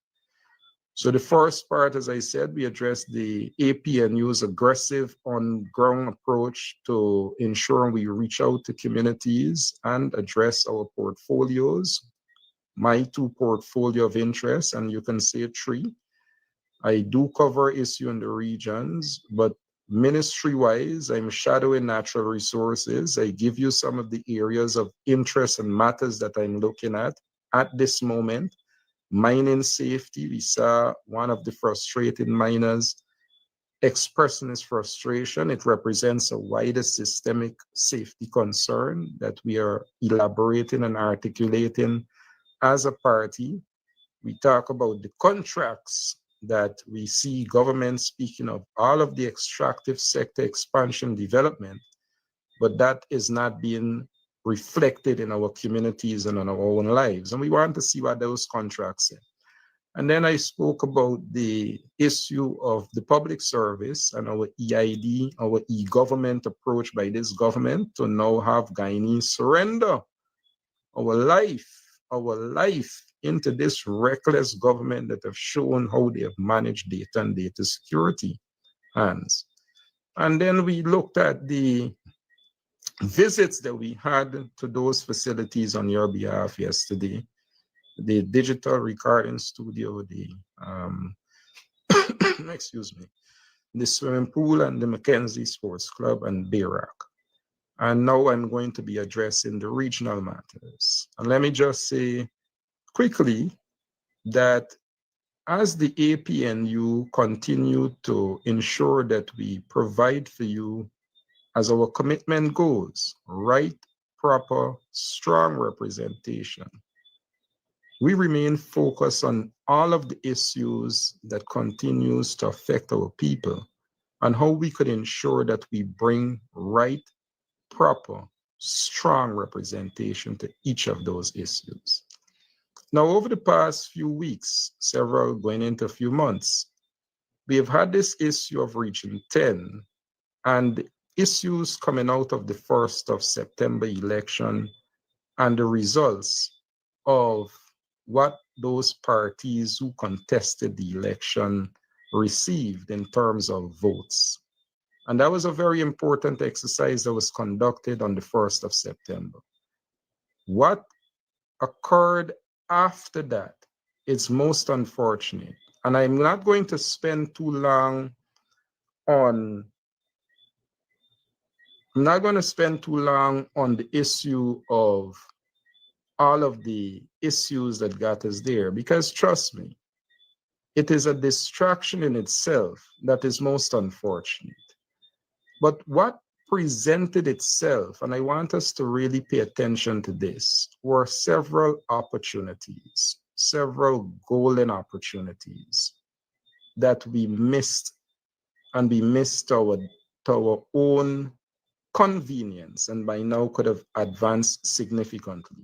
So the first part, as I said, we addressed the APNU's aggressive on-ground approach to ensuring we reach out to communities and address our portfolios. My 2 portfolio of interests, and you can say 3. I do cover issue in the regions, but ministry-wise, I'm shadowing natural resources. I give you some of the areas of interest and matters that I'm looking at this moment. Mining safety, we saw one of the frustrated miners expressing his frustration. It represents a wider systemic safety concern that we are elaborating and articulating as a party. We talk about the contracts that we see government speaking of, all of the extractive sector expansion development, but that is not being reflected in our communities and in our own lives. And we want to see what those contracts say. And then I spoke about the issue of the public service and our EID, our e-government approach by this government to now have Guyanese surrender our life into this reckless government that have shown how they have managed data and data security hands. And then we looked at the visits that we had to those facilities on your behalf yesterday, the digital recording studio, the excuse me, the swimming pool and the Mackenzie Sports Club and Bayrock. And now I'm going to be addressing the regional matters. And let me just say quickly that as the APNU continue to ensure that we provide for you, as our commitment goes, right, proper, strong representation, we remain focused on all of the issues that continues to affect our people and how we could ensure that we bring right, proper, strong representation to each of those issues. Now, over the past few weeks, several going into a few months, we have had this issue of Region 10 and issues coming out of the 1st of September election and the results of what those parties who contested the election received in terms of votes. And that was a very important exercise that was conducted on the 1st of September. What occurred after that is most unfortunate. And I'm not going to spend too long on the issue of all of the issues that got us there, because trust me, it is a distraction in itself that is most unfortunate. But what presented itself, and I want us to really pay attention to this, were several opportunities, several golden opportunities that we missed, and we missed to our own convenience, and by now could have advanced significantly.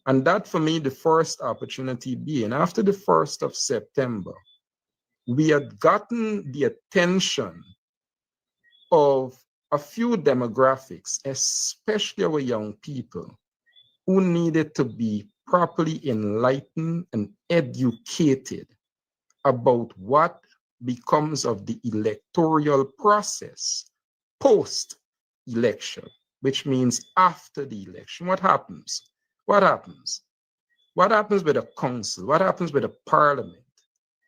And that, for me, the first opportunity being after the 1st of September, we had gotten the attention of a few demographics, especially our young people, who needed to be properly enlightened and educated about what becomes of the electoral process post-election, which means after the election. What happens? What happens? What happens with a council? What happens with a parliament?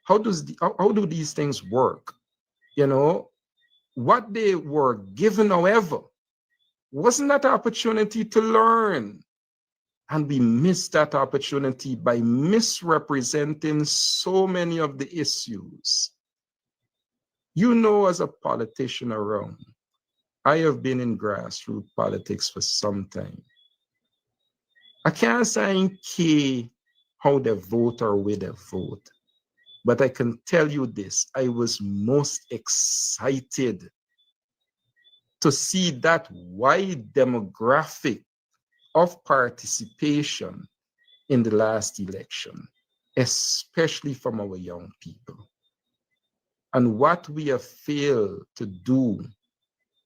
How do these things work? You know, what they were given, however, wasn't that opportunity to learn. And we missed that opportunity by misrepresenting so many of the issues. You know, as a politician around, I have been in grassroots politics for some time. I can't say I care how they vote or where they vote, but I can tell you this, I was most excited to see that wide demographic of participation in the last election, especially from our young people. And what we have failed to do,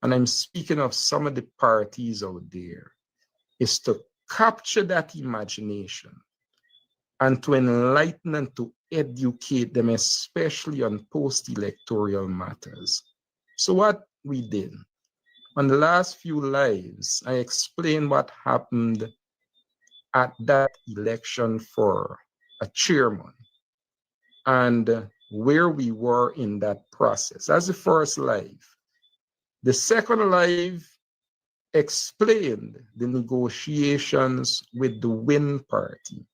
and I'm speaking of some of the parties out there, is to capture that imagination and to enlighten and to educate them, especially on post-electoral matters. So what we did, on the last few lives, I explained what happened at that election for a chairman and where we were in that process. That's the first live. The second live explained the negotiations with the Win Party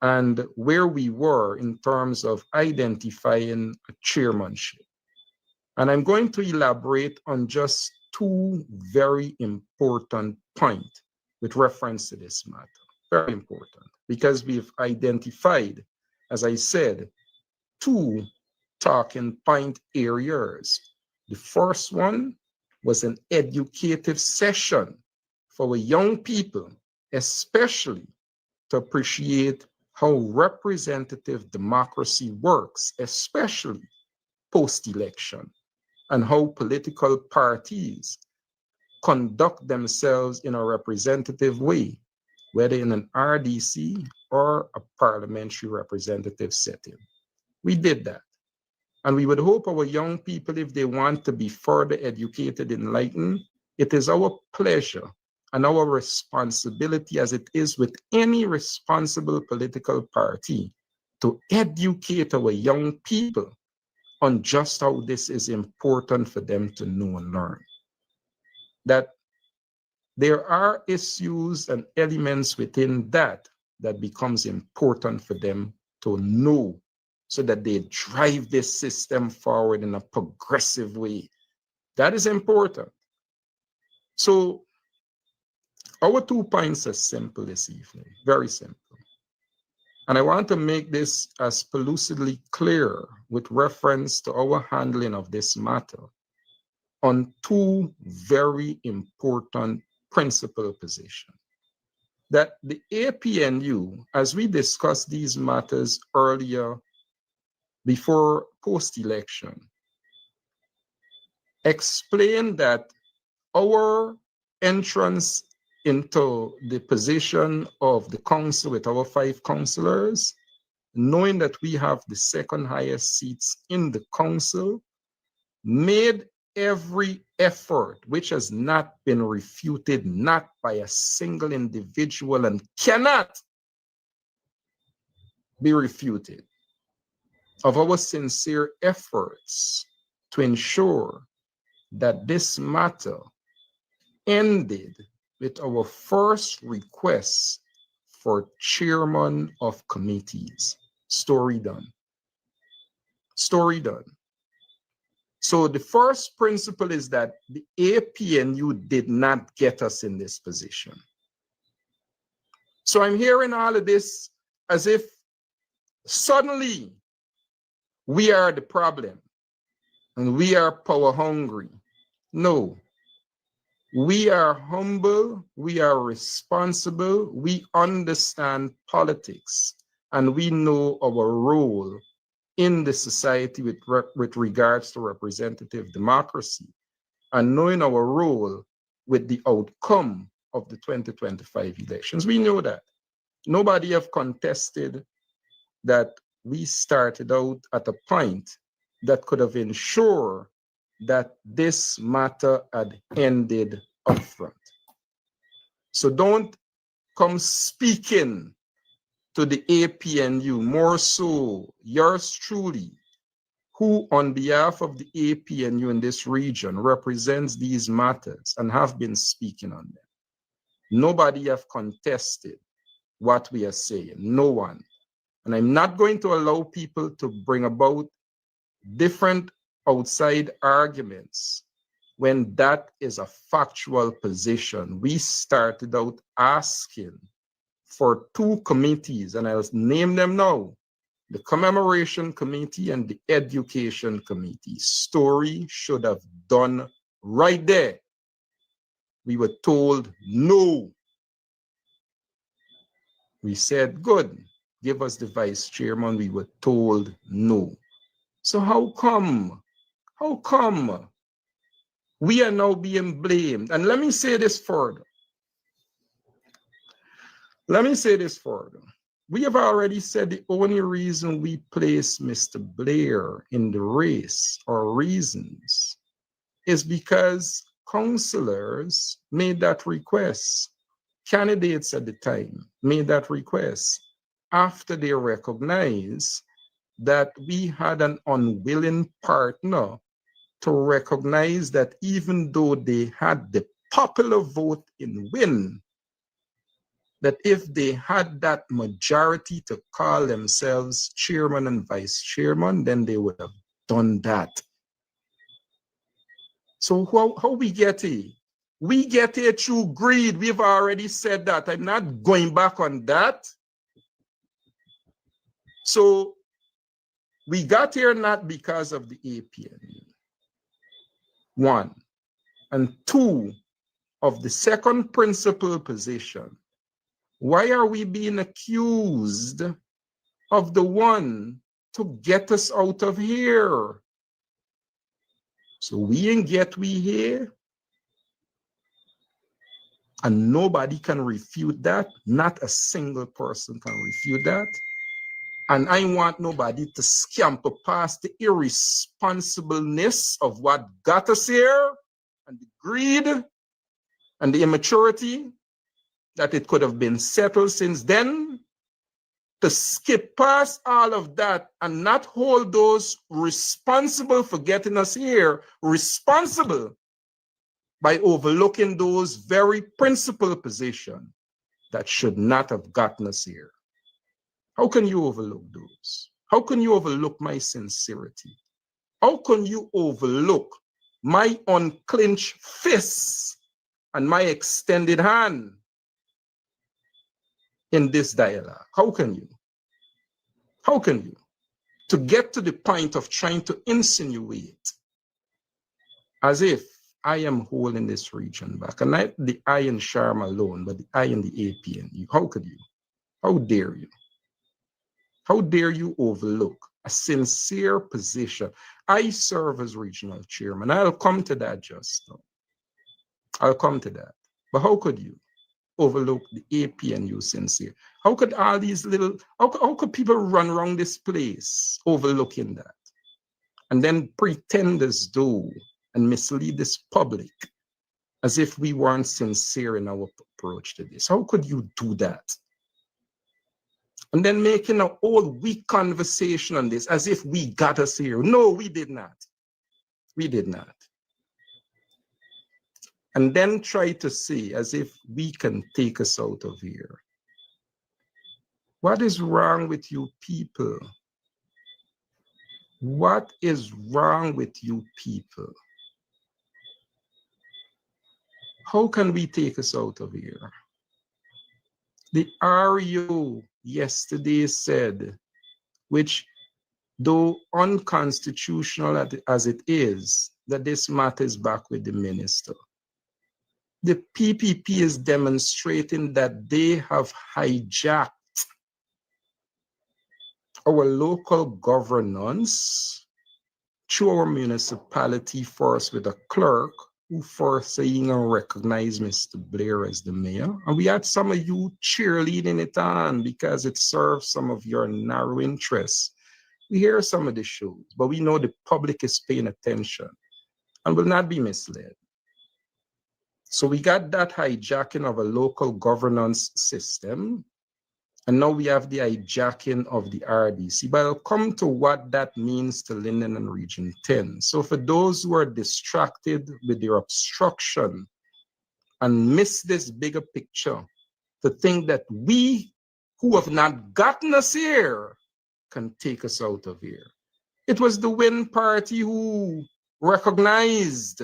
and where we were in terms of identifying a chairmanship. And I'm going to elaborate on just two very important points with reference to this matter. Very important, because we've identified, as I said, two talking point areas. The first one was an educative session for our young people, especially to appreciate how representative democracy works, especially post-election, and how political parties conduct themselves in a representative way, whether in an RDC or a parliamentary representative setting. We did that. And we would hope our young people, if they want to be further educated, enlightened, it is our pleasure and our responsibility, as it is with any responsible political party, to educate our young people on just how this is important for them to know and learn. That there are issues and elements within that becomes important for them to know, so that they drive this system forward in a progressive way. That is important. So our 2 points are simple this evening, very simple. And I want to make this as pellucidly clear with reference to our handling of this matter on 2 very important principal positions. That the APNU, as we discussed these matters earlier before post-election, explained that our entrance into the position of the council with our 5 councillors, knowing that we have the second highest seats in the council, made every effort, which has not been refuted, not by a single individual and cannot be refuted, of our sincere efforts to ensure that this matter ended with our first request for chairman of committees. Story done. Story done. So the first principle is that the APNU did not get us in this position. So I'm hearing all of this as if suddenly we are the problem and we are power hungry. No, we are humble, we are responsible, we understand politics, and we know our role in the society with regards to representative democracy. and knowing our role with the outcome of the 2025 elections. We know that. Nobody have contested that we started out at a point that could have ensured that this matter had ended upfront. So don't come speaking to the APNU, more so yours truly, who on behalf of the APNU in this region represents these matters and have been speaking on them. Nobody have contested what we are saying, no one. And I'm not going to allow people to bring about different outside arguments when that is a factual position. We started out asking for two committees, and I'll name them now: the Commemoration Committee and the Education Committee. Story should have done right there. We were told no. We said, good, give us the vice chairman. We were told no. So how come we are now being blamed? And let me say this further. We have already said the only reason we placed Mr. Blair in the race, or reasons, is because councillors made that request. Candidates at the time made that request after they recognized that we had an unwilling partner to recognize that even though they had the popular vote in win, that if they had that majority to call themselves chairman and vice chairman, then they would have done that. So how we get it? We get it through greed. We've already said that. I'm not going back on that. So we got here not because of the APNU. One. And two, of the second principal position, why are we being accused of the one to get us out of here? So we ain't get we here. And nobody can refute that. Not a single person can refute that. And I want nobody to scamper past the irresponsibleness of what got us here, and the greed and the immaturity, that it could have been settled since then, to skip past all of that and not hold those responsible for getting us here responsible by overlooking those very principal positions that should not have gotten us here. How can you overlook those? How can you overlook my sincerity? How can you overlook my unclenched fists and my extended hand in this dialogue? How can you? How can you? To get to the point of trying to insinuate as if I am holding this region back, and not the I and Sharma alone, but the I and the APNU. How could you? How dare you? How dare you overlook a sincere position? I serve as regional chairman. I'll come to that just now. I'll come to that. But how could you overlook the APNU sincere? How could all these little, how could people run around this place overlooking that? And then pretend as though and mislead this public as if we weren't sincere in our approach to this? How could you do that? And then making a whole weak conversation on this as if we got us here. No, we did not. We did not. And then try to say as if we can take us out of here. What is wrong with you people? What is wrong with you people? How can we take us out of here? The RU yesterday said, which though unconstitutional as it is, that this matter is back with the minister. The PPP is demonstrating that they have hijacked our local governance through our municipality, first with a clerk, who first saying and recognize Mr. Blair as the mayor. And we had some of you cheerleading it on because it serves some of your narrow interests. We hear some of the shows, but we know the public is paying attention and will not be misled. So we got that hijacking of a local governance system. And now we have the hijacking of the RDC. But I'll come to what that means to Linden and Region 10. So for those who are distracted with their obstruction and miss this bigger picture, to think that we who have not gotten us here can take us out of here. It was the Win Party who recognized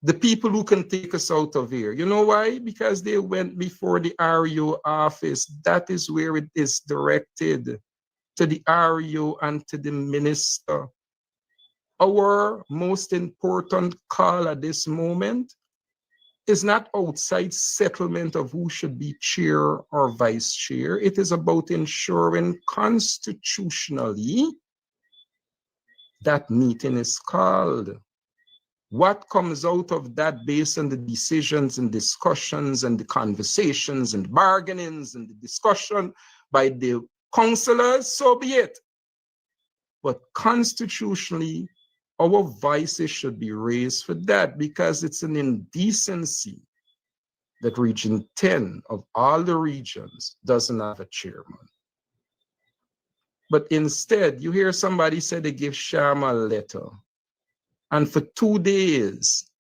the people who can take us out of here. You know why? Because they went before the REO office. That is where it is directed, to the REO and to the minister. Our most important call at this moment is not outside settlement of who should be chair or vice chair. It is about ensuring constitutionally that meeting is called. What comes out of that based on the decisions and discussions and the conversations and bargainings and the discussion by the councillors, so be it. But constitutionally, our voices should be raised for that, because it's an indecency that Region 10 of all the regions doesn't have a chairman. But instead, you hear somebody say they give Sharma a letter. And for 2 days,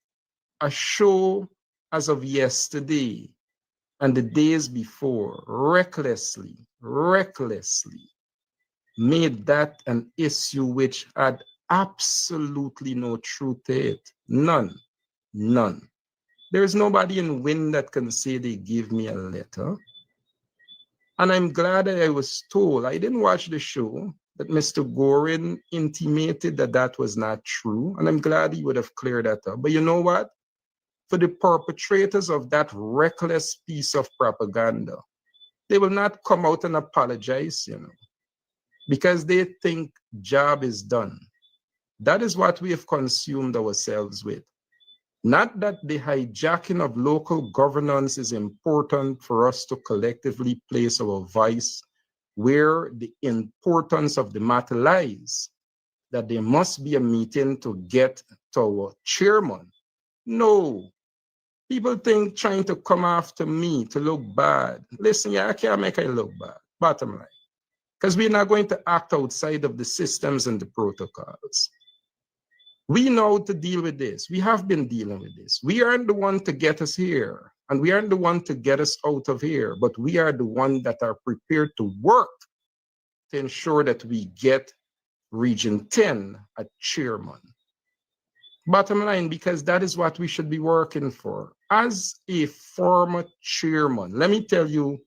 a show as of yesterday and the days before recklessly made that an issue which had absolutely no truth to it. None. There is nobody in Win that can say they give me a letter. And I'm glad that I was told, I didn't watch the show, that Mr. Gorin intimated that that was not true. And I'm glad he would have cleared that up. But you know what? For the perpetrators of that reckless piece of propaganda, they will not come out and apologize, because they think job is done. That is what we have consumed ourselves with. Not that the hijacking of local governance is important for us to collectively place our voice where the importance of the matter lies, that there must be a meeting to get to our chairman. No. People think trying to come after me to look bad. Listen, I can't make it look bad, bottom line. Because we're not going to act outside of the systems and the protocols. We know to deal with this. We have been dealing with this. We aren't the one to get us here, and we aren't the one to get us out of here, but we are the one that are prepared to work to ensure that we get Region 10 a chairman. Bottom line, because that is what we should be working for. As a former chairman, let me tell you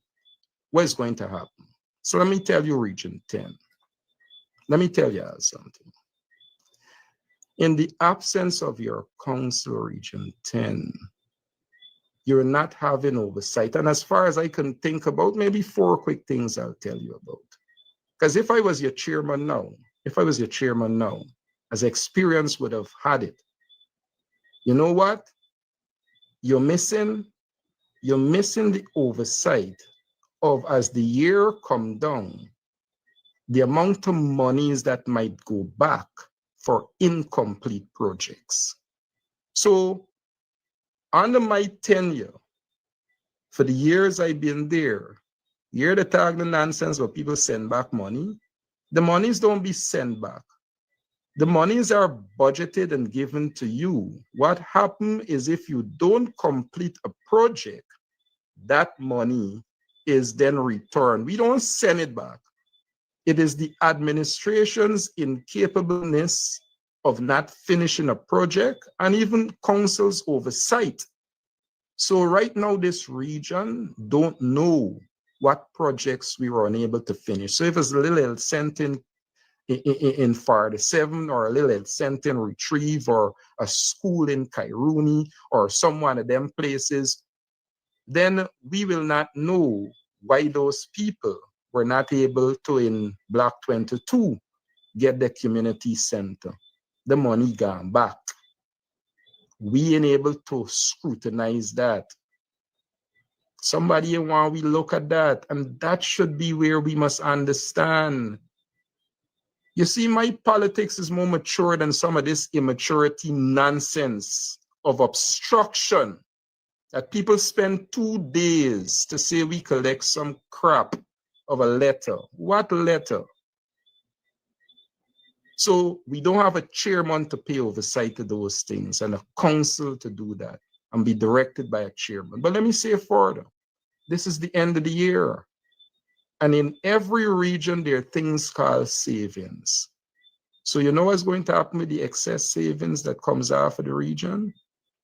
what's going to happen. So let me tell you, Region 10. Let me tell you something. In the absence of your council, Region 10, you're not having oversight. And as far as I can think about, maybe 4 quick things I'll tell you about. Because if I was your chairman now, as experience would have had it, you know what? You're missing the oversight of, as the year come down, the amount of monies that might go back for incomplete projects. So under my tenure, for the years I've been there, you hear the tag the nonsense where people send back money. The monies don't be sent back. The monies are budgeted and given to you. What happens is if you don't complete a project, that money is then returned. We don't send it back. It is the administration's incapableness of not finishing a project and even council's oversight. So right now, this region don't know what projects we were unable to finish. So if it's a little sent in Florida 7 or a little sent in Retrieve or a school in Kairuni or some one of them places, then we will not know why those people were not able to, in Block 22, get the community center. The money gone back. we unable to scrutinize that. Somebody want we look at that, and that should be where we must understand. You see, my politics is more mature than some of this immaturity nonsense of obstruction that people spend 2 days to say we collect some crap of a letter. What letter? So we don't have a chairman to pay oversight to those things and a council to do that and be directed by a chairman. But let me say further, this is the end of the year. And in every region, there are things called savings. So you know what's going to happen with the excess savings that comes out of the region?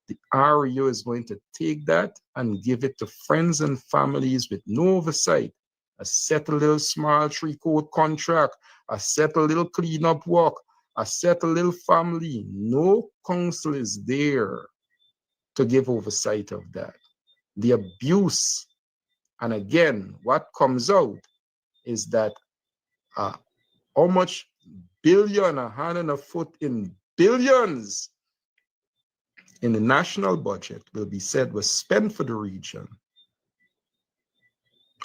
The REO is going to take that and give it to friends and families with no oversight. I set a little small 3-quote contract. I set a little cleanup work. I set a little family. No council is there to give oversight of that. The abuse, and again, what comes out is that how much billion, a hand and a foot in billions in the national budget will be said was spent for the region.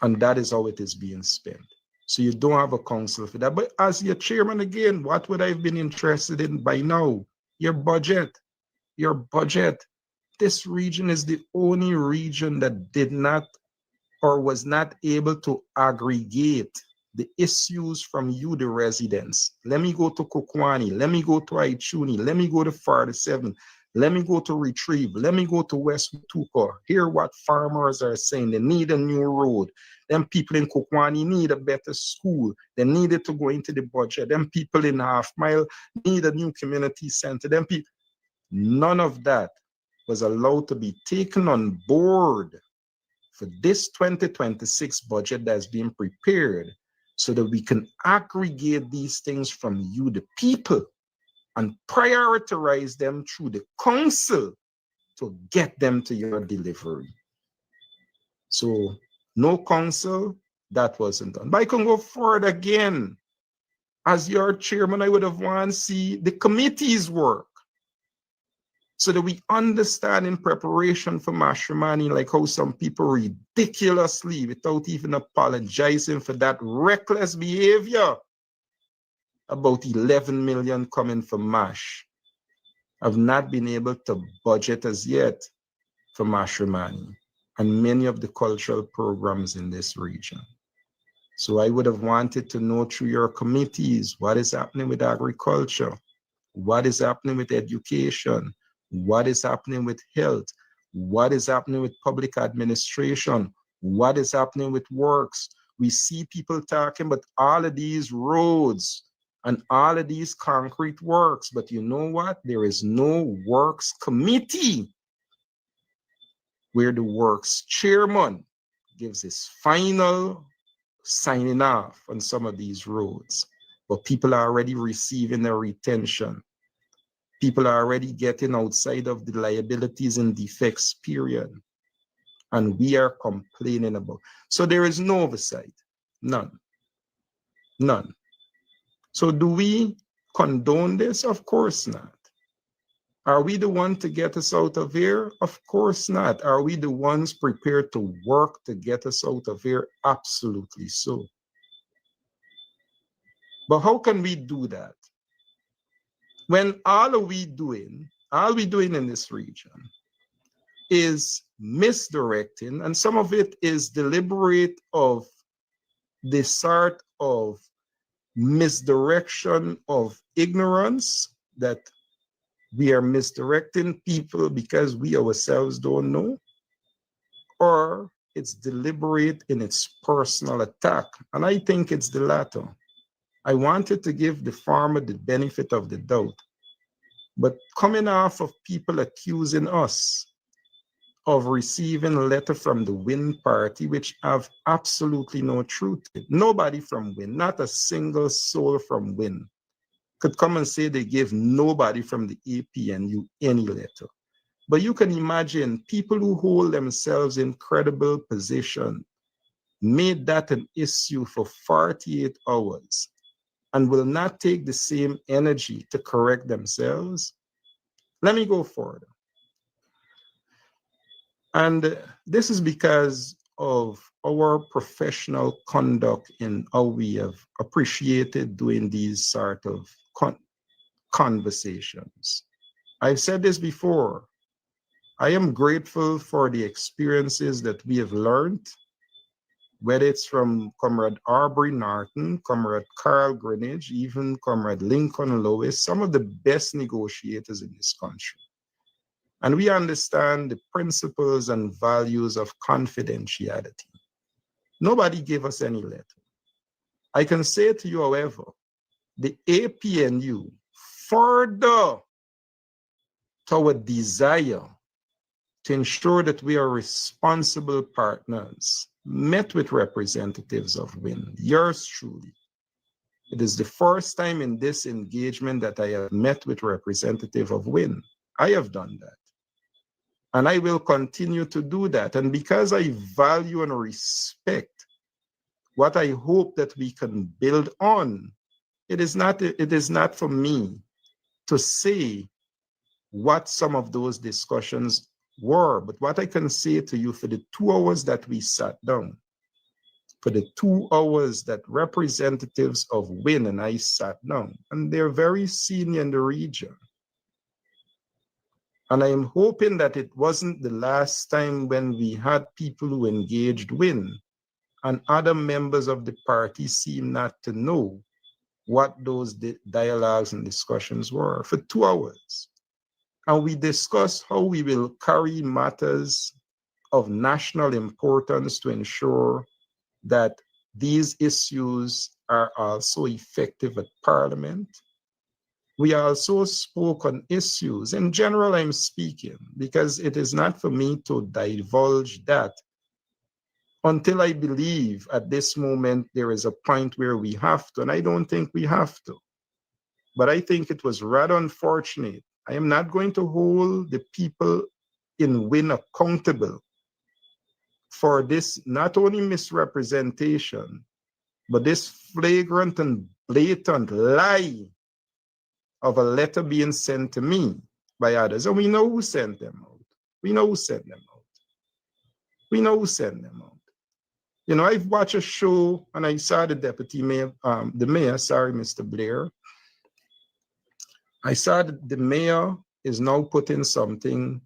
And that is how it is being spent. So you don't have a council for that. But as your chairman, again, what would I have been interested in by now? Your budget. Your budget. This region is the only region that did not or was not able to aggregate the issues from you, the residents. Let me go to Kokwani. Let me go to Aichuni. Let me go to Farda 7. Let me go to Retrieve. Let me go to West Mutuka. Hear what farmers are saying. They need a new road. Them people in Kokwani need a better school. They needed to go into the budget. Them people in Half Mile need a new community center. Them people, none of that was allowed to be taken on board for this 2026 budget that's being prepared so that we can aggregate these things from you, the people, and prioritize them through the council to get them to your delivery. So no council, that wasn't done. But I can go forward again. As your chairman, I would have wanted to see the committees work so that we understand in preparation for matrimony, like how some people ridiculously, without even apologizing for that reckless behavior, about 11 million coming for MASH, have not been able to budget as yet for matrimony and many of the cultural programs in this region. So I would have wanted to know through your committees what is happening with agriculture, what is happening with education, what is happening with health, what is happening with public administration, what is happening with works. We see people talking about all of these roads and all of these concrete works, but you know what? There is no works committee where the works chairman gives his final signing off on some of these roads, but people are already receiving their retention. People are already getting outside of the liabilities and defects period. And we are complaining about. So there is no oversight, none, none. So do we condone this? Of course not. Are we the one to get us out of here? Of course not. Are we the ones prepared to work to get us out of here? Absolutely so. But how can we do that? When all we doing in this region is misdirecting, and some of it is deliberate of the sort of misdirection of ignorance, that we are misdirecting people because we ourselves don't know, or it's deliberate in its personal attack. And I think it's the latter. I wanted to give the farmer the benefit of the doubt, but coming off of people accusing us of receiving a letter from the WIN party, which have absolutely no truth. Nobody from WIN, not a single soul from WIN, could come and say they gave nobody from the APNU any letter. But you can imagine people who hold themselves in credible position made that an issue for 48 hours and will not take the same energy to correct themselves. Let me go further. And this is because of our professional conduct in how we have appreciated doing these sort of conversations. I've said this before. I am grateful for the experiences that we have learned, whether it's from Comrade Aubrey Norton, Comrade Carl Greenidge, even Comrade Lincoln Lewis, some of the best negotiators in this country. And we understand the principles and values of confidentiality. Nobody gave us any letter. I can say to you, however, the APNU, further to our desire to ensure that we are responsible partners, met with representatives of WIN, yours truly. It is the first time in this engagement that I have met with representative of WIN. I have done that. And I will continue to do that. And because I value and respect what I hope that we can build on, it is not for me to say what some of those discussions were, but what I can say to you, for the 2 hours that we sat down, for the 2 hours that representatives of WIN and I sat down, and they're very senior in the region. And I am hoping that it wasn't the last time when we had people who engaged WIN and other members of the party seem not to know what those dialogues and discussions were, for 2 hours. And we discussed how we will carry matters of national importance to ensure that these issues are also effective at Parliament. We also spoke on issues. In general, I'm speaking, because it is not for me to divulge that until I believe at this moment there is a point where we have to, and I don't think we have to. But I think it was rather unfortunate. I am not going to hold the people in WIN accountable for this not only misrepresentation, but this flagrant and blatant lie of a letter being sent to me by others. And we know who sent them out. We know who sent them out. We know who sent them out. You know, I've watched a show and I saw the deputy mayor, Mr. Blair. I saw that the mayor is now putting something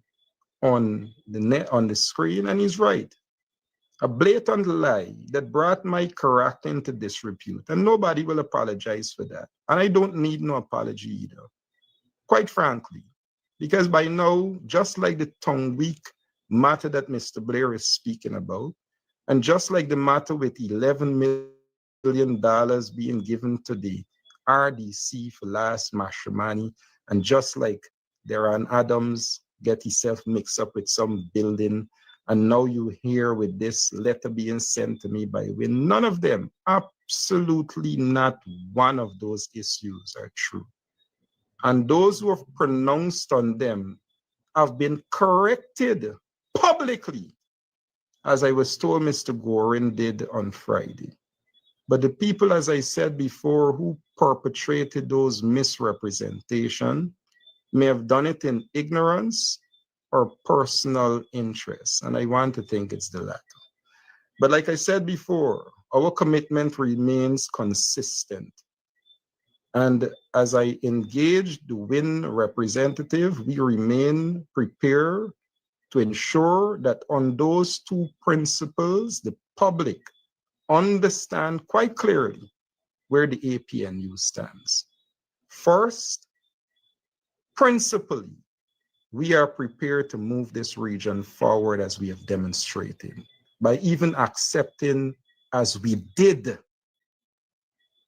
on the screen, and he's right. A blatant lie that brought my character into disrepute, and nobody will apologize for that. And I don't need no apology either, quite frankly, because by now, just like the tongue weak matter that Mr. Blair is speaking about, and just like the matter with $11 million being given to the RDC for last matrimony, and just like Darren Adams get himself mixed up with some building, and now you hear with this letter being sent to me by WIN, none of them, absolutely not one of those issues are true. And those who have pronounced on them have been corrected publicly, as I was told Mr. Gorin did on Friday. But the people, as I said before, who perpetrated those misrepresentation may have done it in ignorance or personal interest. And I want to think it's the latter. But like I said before, our commitment remains consistent. And as I engage the WIN representative, we remain prepared to ensure that on those two principles, the public understand quite clearly where the APNU stands. First, principally, we are prepared to move this region forward as we have demonstrated, by even accepting, as we did,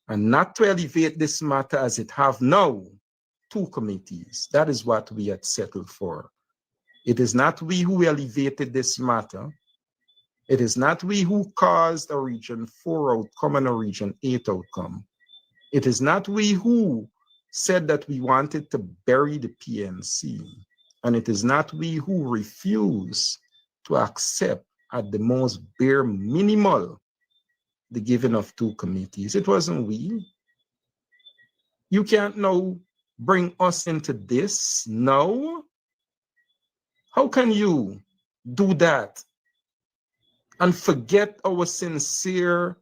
and not to elevate this matter as it have now, 2 committees. That is what we had settled for. It is not we who elevated this matter. It is not we who caused a Region 4 outcome and a Region 8 outcome. It is not we who said that we wanted to bury the PNC. And it is not we who refuse to accept at the most bare minimal the giving of 2 committees. It wasn't we. You can't now bring us into this now. How can you do that and forget our sincere,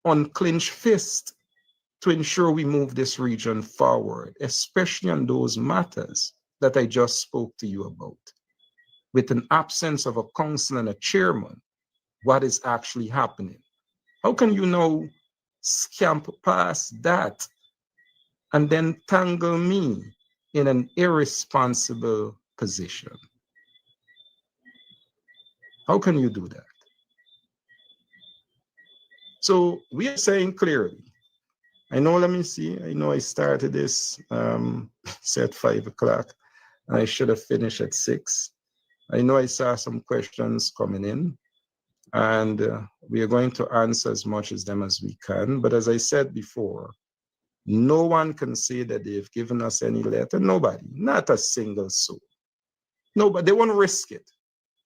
unclenched fist to ensure we move this region forward, especially on those matters that I just spoke to you about. With an absence of a council and a chairman, what is actually happening? How can you now scamp past that and then tangle me in an irresponsible position? How can you do that? So we are saying clearly, I know, let me see, I know I started this at 5 o'clock and I should have finished at 6. I know I saw some questions coming in and we are going to answer as much as them as we can. But as I said before, no one can say that they've given us any letter. Nobody, not a single soul. Nobody, they won't risk it.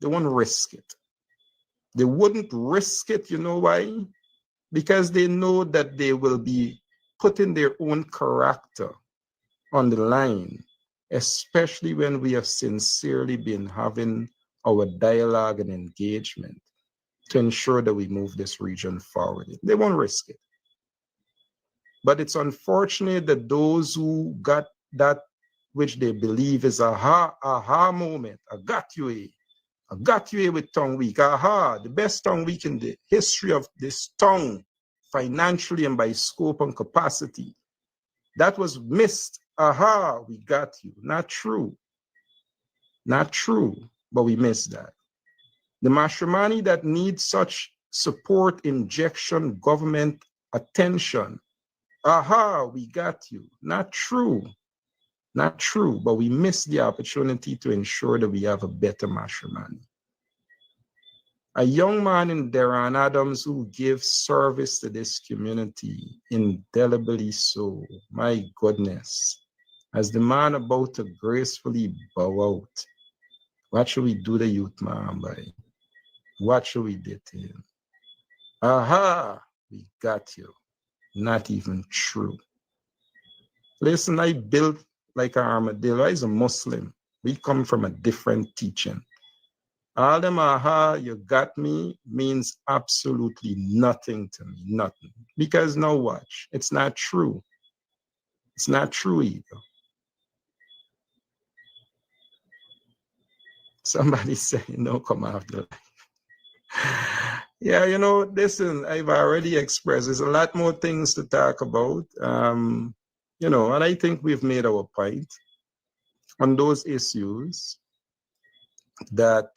They won't risk it. They wouldn't risk it, you know why? Because they know that they will be putting their own character on the line, especially when we have sincerely been having our dialogue and engagement to ensure that we move this region forward. They won't risk it. But it's unfortunate that those who got that which they believe is aha moment, I got you here. I got you here with tongue week. Aha, the best tongue week in the history of this tongue, financially and by scope and capacity. That was missed. Aha, we got you. Not true. Not true, but we missed that. The Mashramani that needs such support, injection, government attention. Aha, we got you. Not true. Not true, but we missed the opportunity to ensure that we have a better Mashramani. A young man in Deran Adams who gives service to this community, indelibly so. My goodness. As the man about to gracefully bow out, what should we do the youth man by? What should we do to him? Aha, we got you. Not even true. Listen, I built like an armadillo. I was a Muslim. We come from a different teaching. All them aha, you got me means absolutely nothing to me, nothing. Because now watch, it's not true. It's not true either. Somebody saying, no, come after. Yeah, you know, listen, I've already expressed, there's a lot more things to talk about. You know, and I think we've made our point on those issues that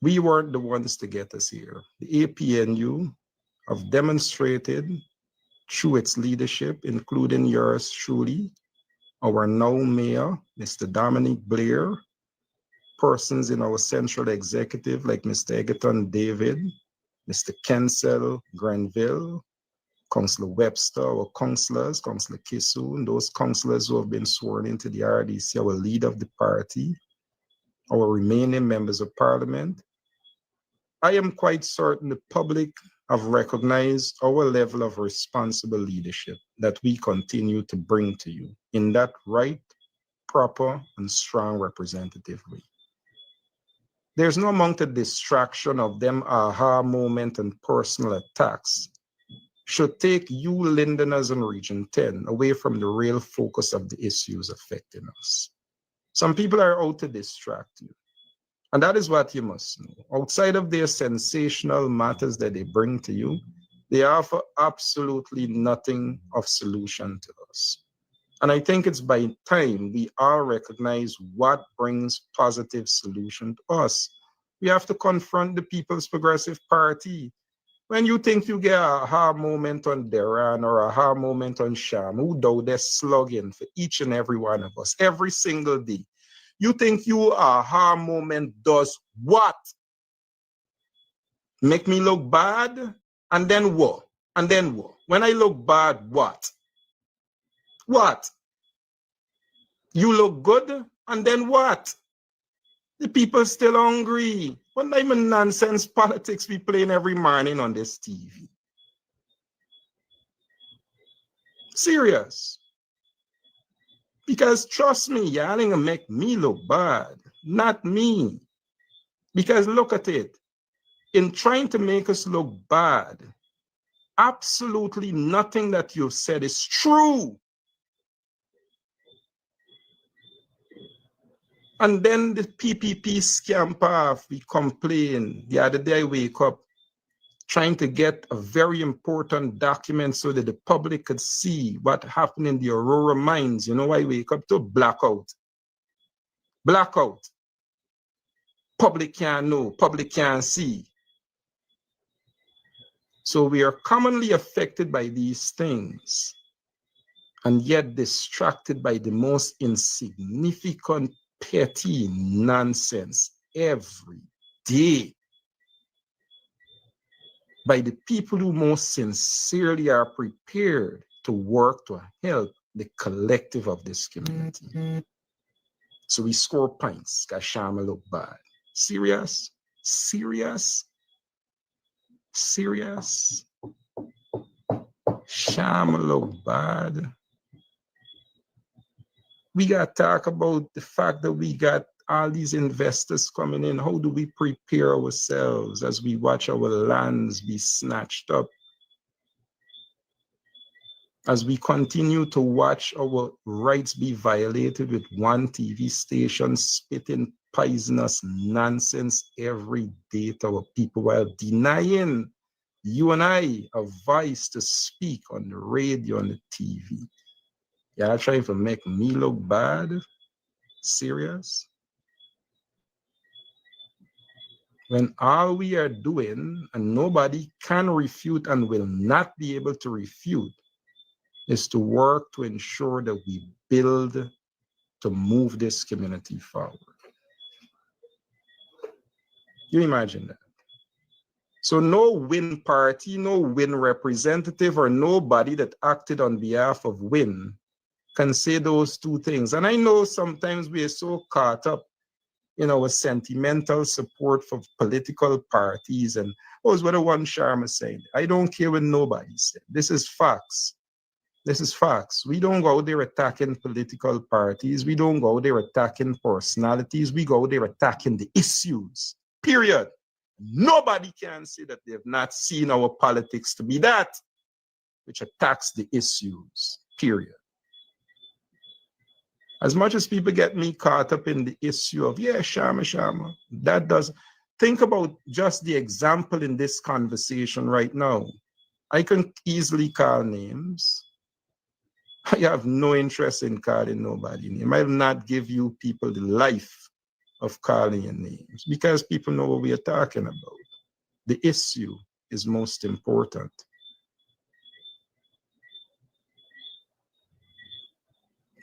we weren't the ones to get us here. The APNU have demonstrated through its leadership, including yours truly, our now mayor, Mr. Dominic Blair, persons in our central executive like Mr. Egerton David, Mr. Kensel Granville, Councillor Webster, our councillors, Councillor Kisoon, those councillors who have been sworn into the RDC, our leader of the party, our remaining members of parliament. I am quite certain the public have recognized our level of responsible leadership that we continue to bring to you in that right, proper, and strong representative way. There's no amount of distraction of them aha moment and personal attacks should take you, Londoners in Region 10, away from the real focus of the issues affecting us. Some people are out to distract you. And that is what you must know. Outside of their sensational matters that they bring to you, they offer absolutely nothing of solution to us. And I think it's by time we all recognize what brings positive solution to us. We have to confront the People's Progressive Party. When you think you get a aha moment on Deran or a aha moment on Sham, who though they're slugging for each and every one of us every single day. You think your aha moment does what? Make me look bad? And then what? And then what? When I look bad, what? What? You look good? And then what? The people still hungry. What type of nonsense politics we playing every morning on this TV? Serious. Because trust me, y'all ain't gonna make me look bad. not me. Because look at it. In trying to make us look bad, absolutely nothing that you've said is true. And then the PPP scamper off, we complain. The other day I wake up trying to get a very important document so that the public could see what happened in the Aurora mines. You know, I wake up to blackout. Blackout. Public can't know, public can't see. So we are commonly affected by these things and yet distracted by the most insignificant, petty nonsense every day by the people who most sincerely are prepared to work to help the collective of this community. So we score points because Sharma look bad. Serious? Serious? Serious? Sharma look bad. We got to talk about the fact that we got all these investors coming in. How do we prepare ourselves as we watch our lands be snatched up? As we continue to watch our rights be violated with one TV station spitting poisonous nonsense every day to our people while denying you and I a voice to speak on the radio and the TV. Y'all trying to make me look bad? Serious? When all we are doing, and nobody can refute and will not be able to refute, is to work to ensure that we build to move this community forward. You imagine that? So no win party, no win representative, or nobody that acted on behalf of win can say those two things. And I know sometimes we are so caught up in our sentimental support for political parties, and it's what the one Sharma said. I don't care what nobody said. This is facts. This is facts. We don't go there attacking political parties. We don't go there attacking personalities. We go there attacking the issues, period. Nobody can say that they have not seen our politics to be that, which attacks the issues, period. As much as people get me caught up in the issue of, yeah, Sharma, that does. Think about just the example in this conversation right now. I can easily call names. I have no interest in calling nobody name. I will not give you people the life of calling your names because people know what we are talking about. The issue is most important.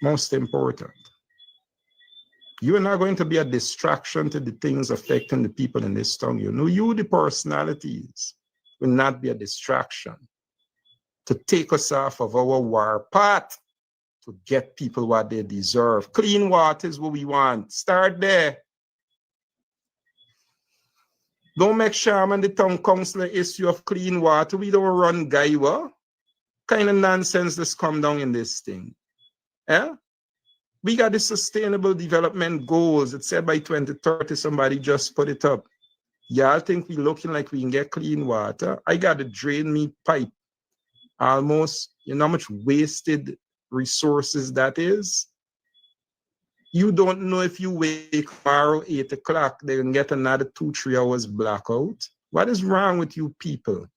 Most important. You are not going to be a distraction to the things affecting the people in this town. You know, you, the personalities, will not be a distraction to take us off of our war path to get people what they deserve. Clean water is what we want. Start there. Don't make Sharma and the town council issue of clean water. We don't run Gaiwa. Kind of nonsense that's come down in this thing. Yeah? We got the sustainable development goals. It said by 2030, somebody just put it up. Y'all think we looking like we can get clean water? I got to drain me pipe. Almost, you know how much wasted resources that is? You don't know if you wake tomorrow 8 o'clock, they can get another 2-3 hours blackout. What is wrong with you people?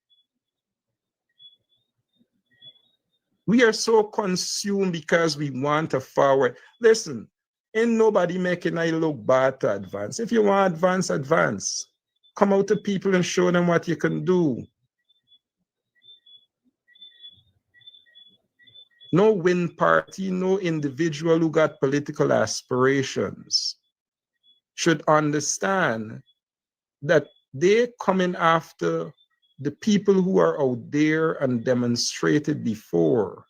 We are so consumed because we want to forward. Listen, ain't nobody making I look bad to advance. If you want to advance, advance. Come out to people and show them what you can do. No win party, no individual who got political aspirations should understand that they're coming after the people who are out there and demonstrated before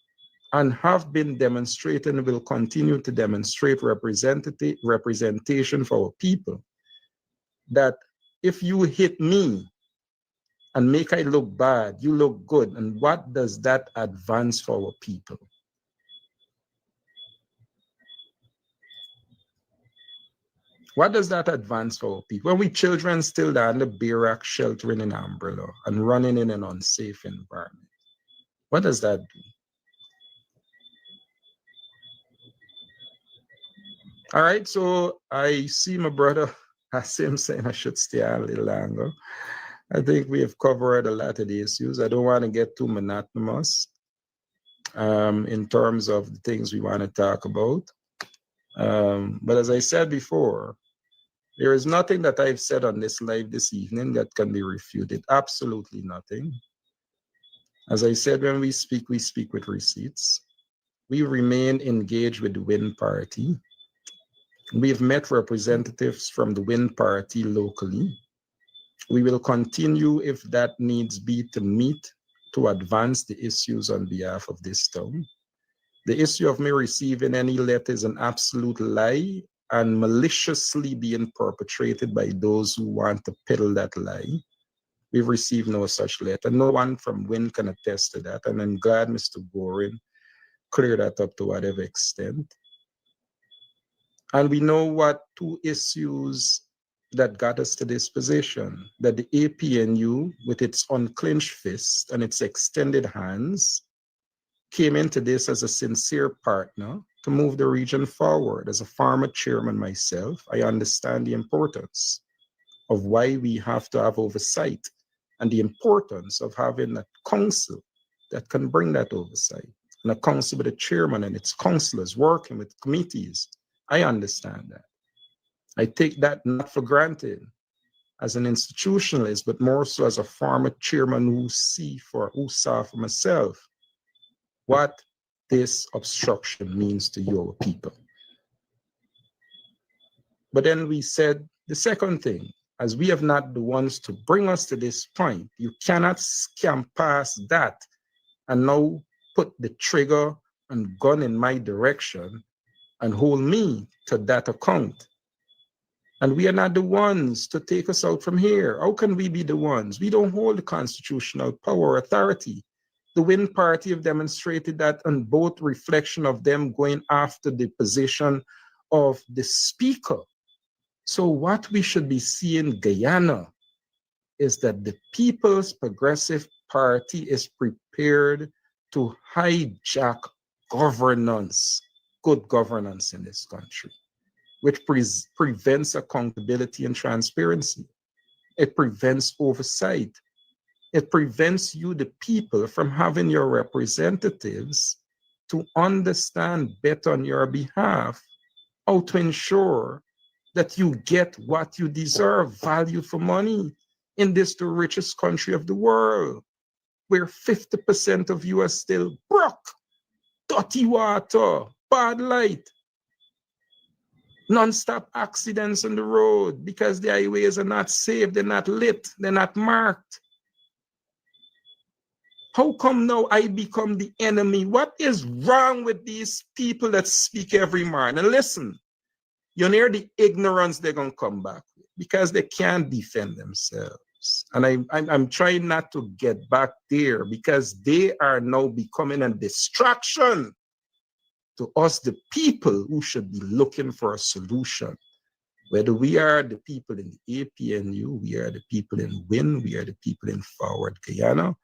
and have been demonstrated and will continue to demonstrate representation for our people. That if you hit me and make I look bad, you look good. And what does that advance for our people? What does that advance for people? When we children still there in the barrack sheltering in an umbrella and running in an unsafe environment, what does that do? All right, so I see my brother Hassim saying I should stay a little longer. I think we have covered a lot of the issues. I don't want to get too monotonous in terms of the things we want to talk about. But as I said before, there is nothing that I've said on this live this evening that can be refuted. Absolutely nothing. As I said, when we speak with receipts. We remain engaged with the Win Party. We've met representatives from the Win Party locally. We will continue, if that needs be, to meet to advance the issues on behalf of this town. The issue of me receiving any letter is an absolute lie and maliciously being perpetrated by those who want to peddle that lie. We've received no such letter. No one from Win can attest to that. And I'm glad Mr. Gorin cleared that up to whatever extent. And we know what two issues that got us to this position, that the APNU, with its unclenched fist and its extended hands, came into this as a sincere partner to move the region forward. As a former chairman myself, I understand the importance of why we have to have oversight and the importance of having a council that can bring that oversight, and a council with a chairman and its councillors working with committees. I understand that. I take that not for granted as an institutionalist, but more so as a former chairman who saw for myself what this obstruction means to your people. But then we said the second thing, as we have not the ones to bring us to this point, you cannot scam past that and now put the trigger and gun in my direction and hold me to that account. And we are not the ones to take us out from here. How can we be the ones? We don't hold the constitutional power or authority. The Win Party have demonstrated that on both reflection of them going after the position of the speaker. So what we should be seeing Guyana is that the People's Progressive Party is prepared to hijack governance, good governance in this country, which prevents accountability and transparency. It prevents oversight. It prevents you, the people, from having your representatives to understand better on your behalf how to ensure that you get what you deserve, value for money, in this the richest country of the world, where 50% of you are still broke, dirty water, bad light, non-stop accidents on the road because the highways are not safe, they're not lit, they're not marked. How come now I become the enemy? What is wrong with these people that speak every morning? And listen, you hear the ignorance they're going to come back with because they can't defend themselves. And I'm trying not to get back there because they are now becoming a distraction to us, the people who should be looking for a solution. Whether we are the people in the APNU, we are the people in WIN, we are the people in Forward Guyana,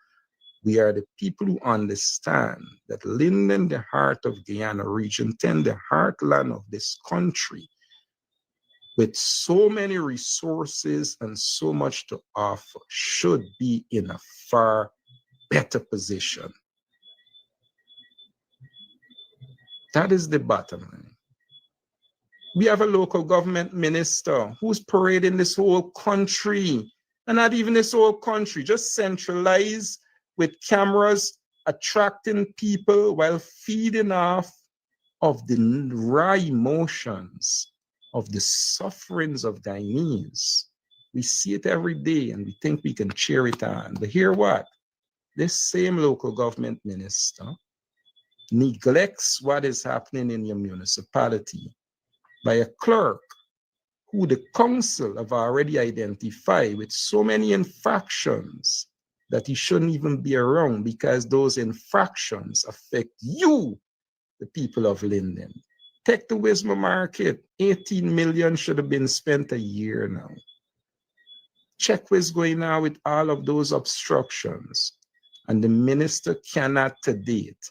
we are the people who understand that Linden, the heart of Guyana Region 10, the heartland of this country, with so many resources and so much to offer, should be in a far better position. That is the bottom line. We have a local government minister who's parading this whole country, and not even this whole country, just centralized with cameras, attracting people while feeding off of the raw emotions of the sufferings of Guyanese. We see it every day and we think we can cheer it on. But hear what? This same local government minister neglects what is happening in your municipality by a clerk who the council have already identified with so many infractions that he shouldn't even be around because those infractions affect you, the people of Linden. Take the Wisma market. 18 million should have been spent a year now. Check what's going on with all of those obstructions. And the minister cannot to date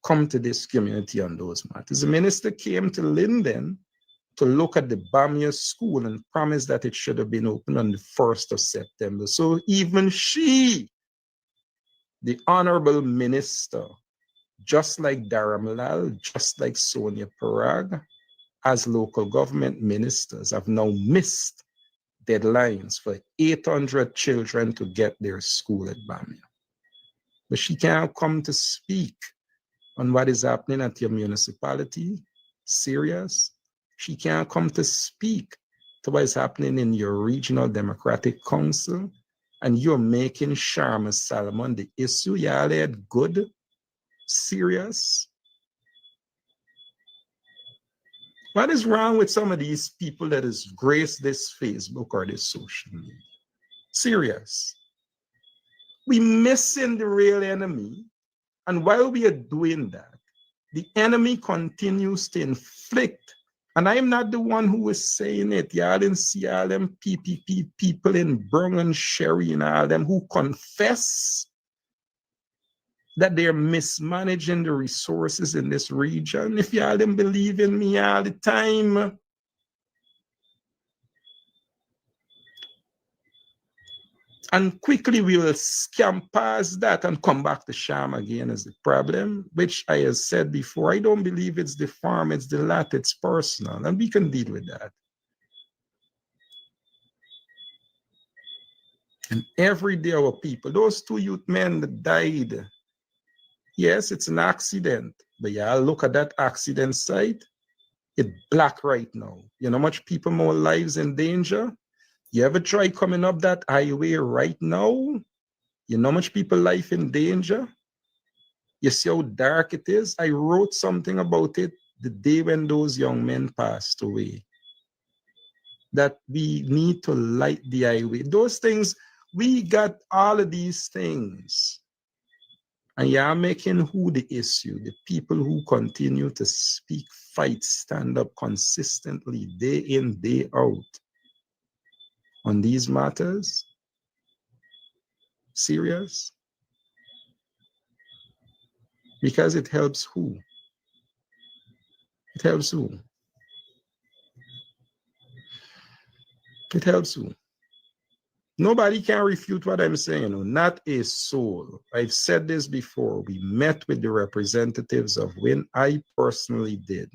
come to this community on those matters. The minister came to Linden to look at the Bamia school and promised that it should have been open on the 1st of September. So even she, the honorable minister, just like Dharamlal, just like Sonia Parag, as local government ministers, have now missed deadlines for 800 children to get their school at Bamia. But she can't come to speak on what is happening at your municipality. Serious. She can't come to speak to what is happening in your regional democratic council, and you're making Sharma Solomon the issue. Y'all had good. Serious. What is wrong with some of these people that has graced this Facebook or this social media? Serious. We missing the real enemy. And while we are doing that, the enemy continues to inflict. And I'm not the one who is saying it. Y'all didn't see all them PPP people in Brong and Sherry and all them who confess that they're mismanaging the resources in this region. If y'all didn't believe in me all the time, and quickly we will scam past that and come back to sham again as the problem, which I have said before. I don't believe it's the farm, it's the lot, it's personal, and we can deal with that. And every day our people, those 2 youth men that died, yes, it's an accident, but y'all look at that accident site, it's black right now. You know how much people, more lives in danger? You ever try coming up that highway right now? You know how much people life in danger? You see how dark it is? I wrote something about it the day when those young men passed away. That we need to light the highway. Those things, we got all of these things. And you're making who the issue? The people who continue to speak, fight, stand up consistently, day in, day out on these matters? Serious? Because it helps who? It helps who? It helps who? Nobody can refute what I'm saying, not a soul. I've said this before. We met with the representatives of WIN. I personally did.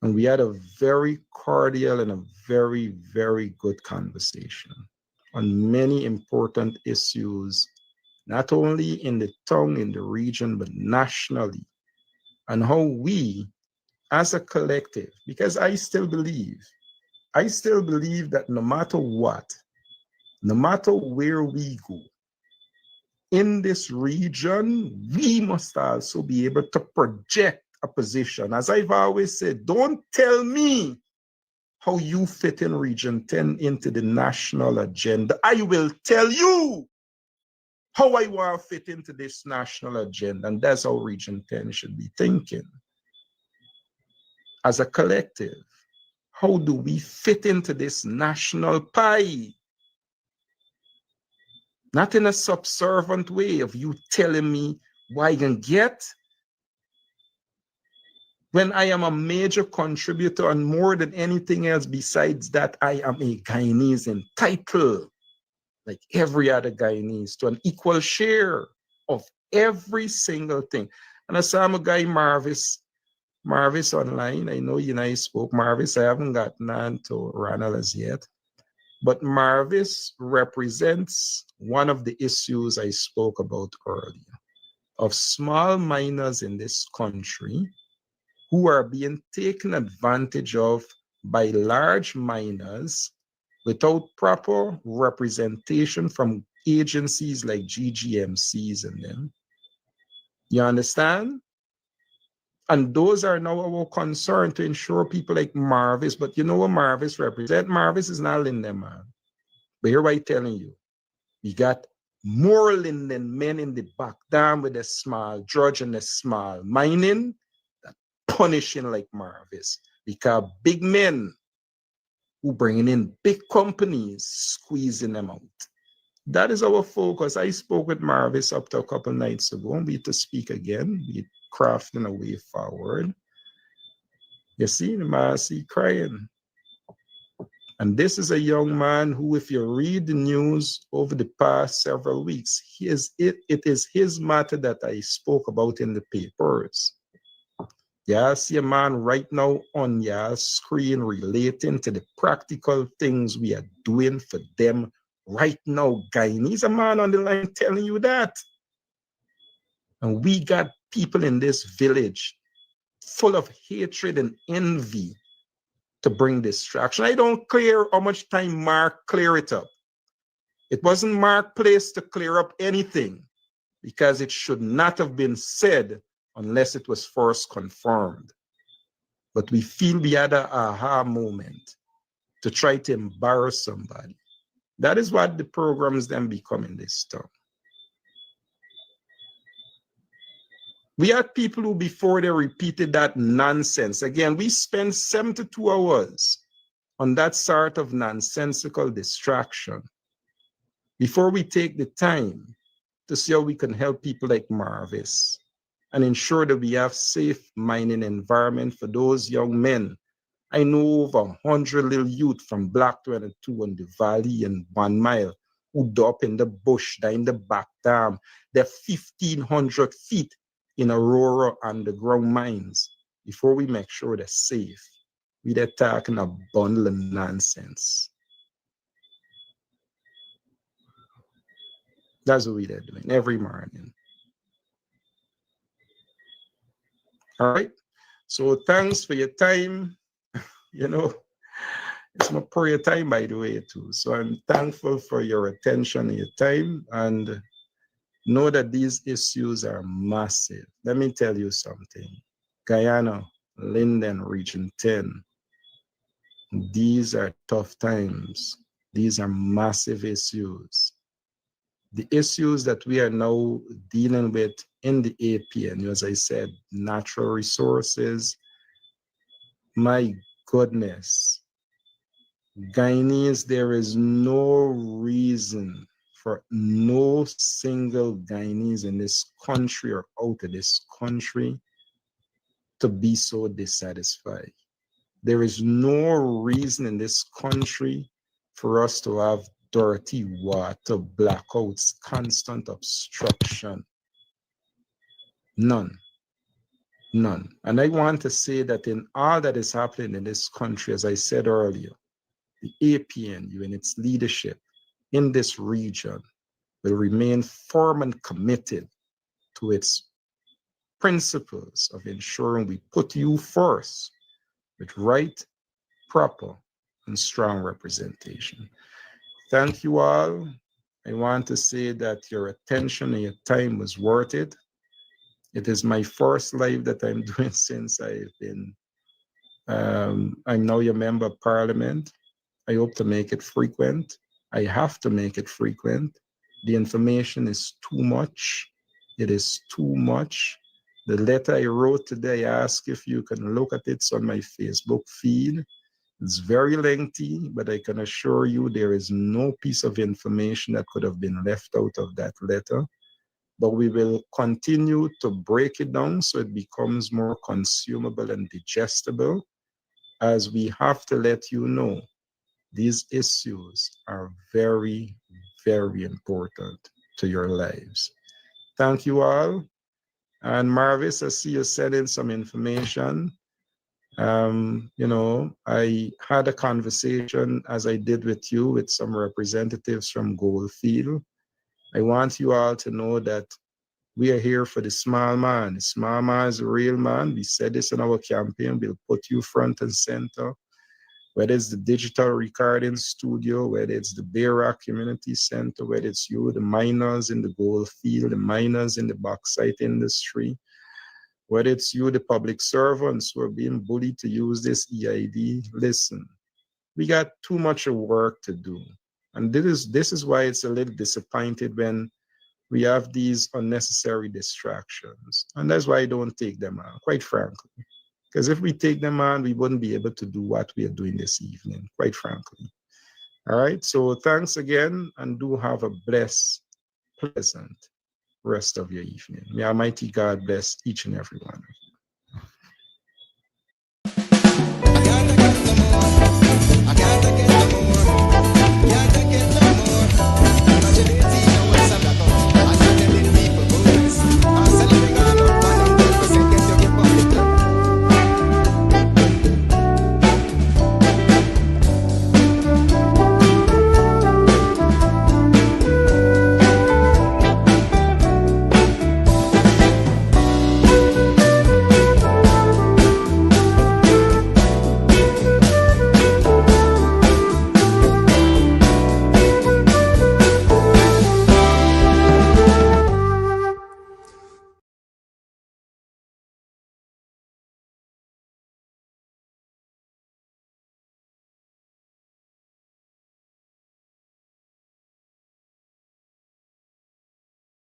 And we had a very cordial and a very, very good conversation on many important issues, not only in the town, in the region, but nationally, and how we, as a collective, because I still believe that no matter what, no matter where we go, in this region, we must also be able to project a position. As I've always said, don't tell me how you fit in Region 10 into the national agenda. I will tell you how I want to fit into this national agenda. And that's how Region 10 should be thinking. As a collective, how do we fit into this national pie? Not in a subservient way of you telling me what I can get, when I am a major contributor, and more than anything else besides that, I am a Guyanese entitled, like every other Guyanese, to an equal share of every single thing. And I saw my guy Marvis online. I know you and I spoke. Marvis, I haven't gotten on to Ronald as yet. But Marvis represents one of the issues I spoke about earlier, of small miners in this country who are being taken advantage of by large miners without proper representation from agencies like GGMCs and them. You understand? And those are now our concern, to ensure people like Marvis. But you know what Marvis represents? Marvis is not Linden, man. But here I'm telling you, we got more Linden men in the back down with a small drudge and a small mining that punishing like Marvis, because big men who bringing in big companies, squeezing them out. That is our focus. I spoke with Marvis up to a couple nights ago, and we to speak again. We crafting a way forward. You see, the Marcy crying. And this is a young man who, if you read the news over the past several weeks, it is his matter that I spoke about in the papers. Yeah, see a man right now on your screen relating to the practical things we are doing for them right now, guy. He's a man on the line telling you that. And we got people in this village full of hatred and envy to bring distraction. I don't care how much time Mark clear it up. It wasn't Mark's place to clear up anything because it should not have been said unless it was first confirmed. But we feel we had an aha moment to try to embarrass somebody. That is what the programs then become in this town. We had people who before they repeated that nonsense. Again, we spent 72 hours on that sort of nonsensical distraction before we take the time to see how we can help people like Marvis and ensure that we have safe mining environment for those young men. I know over 100 little youth from Block 22 and the Valley and 1 Mile who up in the bush, they're in the back dam. They're 1,500 feet in Aurora underground mines. Before we make sure they're safe, we're talking a bundle of nonsense. That's what we're doing every morning. All right. So thanks for your time. You know, it's my prayer time, by the way, too. So I'm thankful for your attention and your time, and know that these issues are massive. Let me tell you something. Guyana, Linden, Region 10, these are tough times. These are massive issues. The issues that we are now dealing with in the APN, as I said, natural resources, my goodness. Guyanese, there is no reason for no single Guyanese in this country or out of this country to be so dissatisfied. There is no reason in this country for us to have dirty water, blackouts, constant obstruction. None. None. And I want to say that in all that is happening in this country, as I said earlier, the APNU and its leadership in this region will remain firm and committed to its principles of ensuring we put you first with right, proper, and strong representation. Thank you all. I want to say that your attention and your time was worth it. It is my first live that I'm doing since I've been, I'm now a member of parliament. I hope to make it frequent. I have to make it frequent. The information is too much. It is too much. The letter I wrote today, I ask if you can look at it. It's on my Facebook feed. It's very lengthy, but I can assure you there is no piece of information that could have been left out of that letter. But we will continue to break it down so it becomes more consumable and digestible, as we have to let you know these issues are very, very important to your lives. Thank you all. And Marvis, I see you sending some information. You know, I had a conversation, as I did with you, with some representatives from Goldfield. I want you all to know that we are here for the small man. The small man is a real man. We said this in our campaign. We'll put you front and center. Whether it's the digital recording studio, whether it's the Bayrock Community Center, whether it's you, the miners in the gold field, the miners in the bauxite industry, whether it's you, the public servants who are being bullied to use this EID, listen, we got too much work to do. And this is why it's a little disappointed when we have these unnecessary distractions. And that's why I don't take them out, quite frankly. Because if we take them on, we wouldn't be able to do what we are doing this evening, quite frankly. All right, so thanks again, and do have a blessed, pleasant rest of your evening. May Almighty God bless each and every one of you.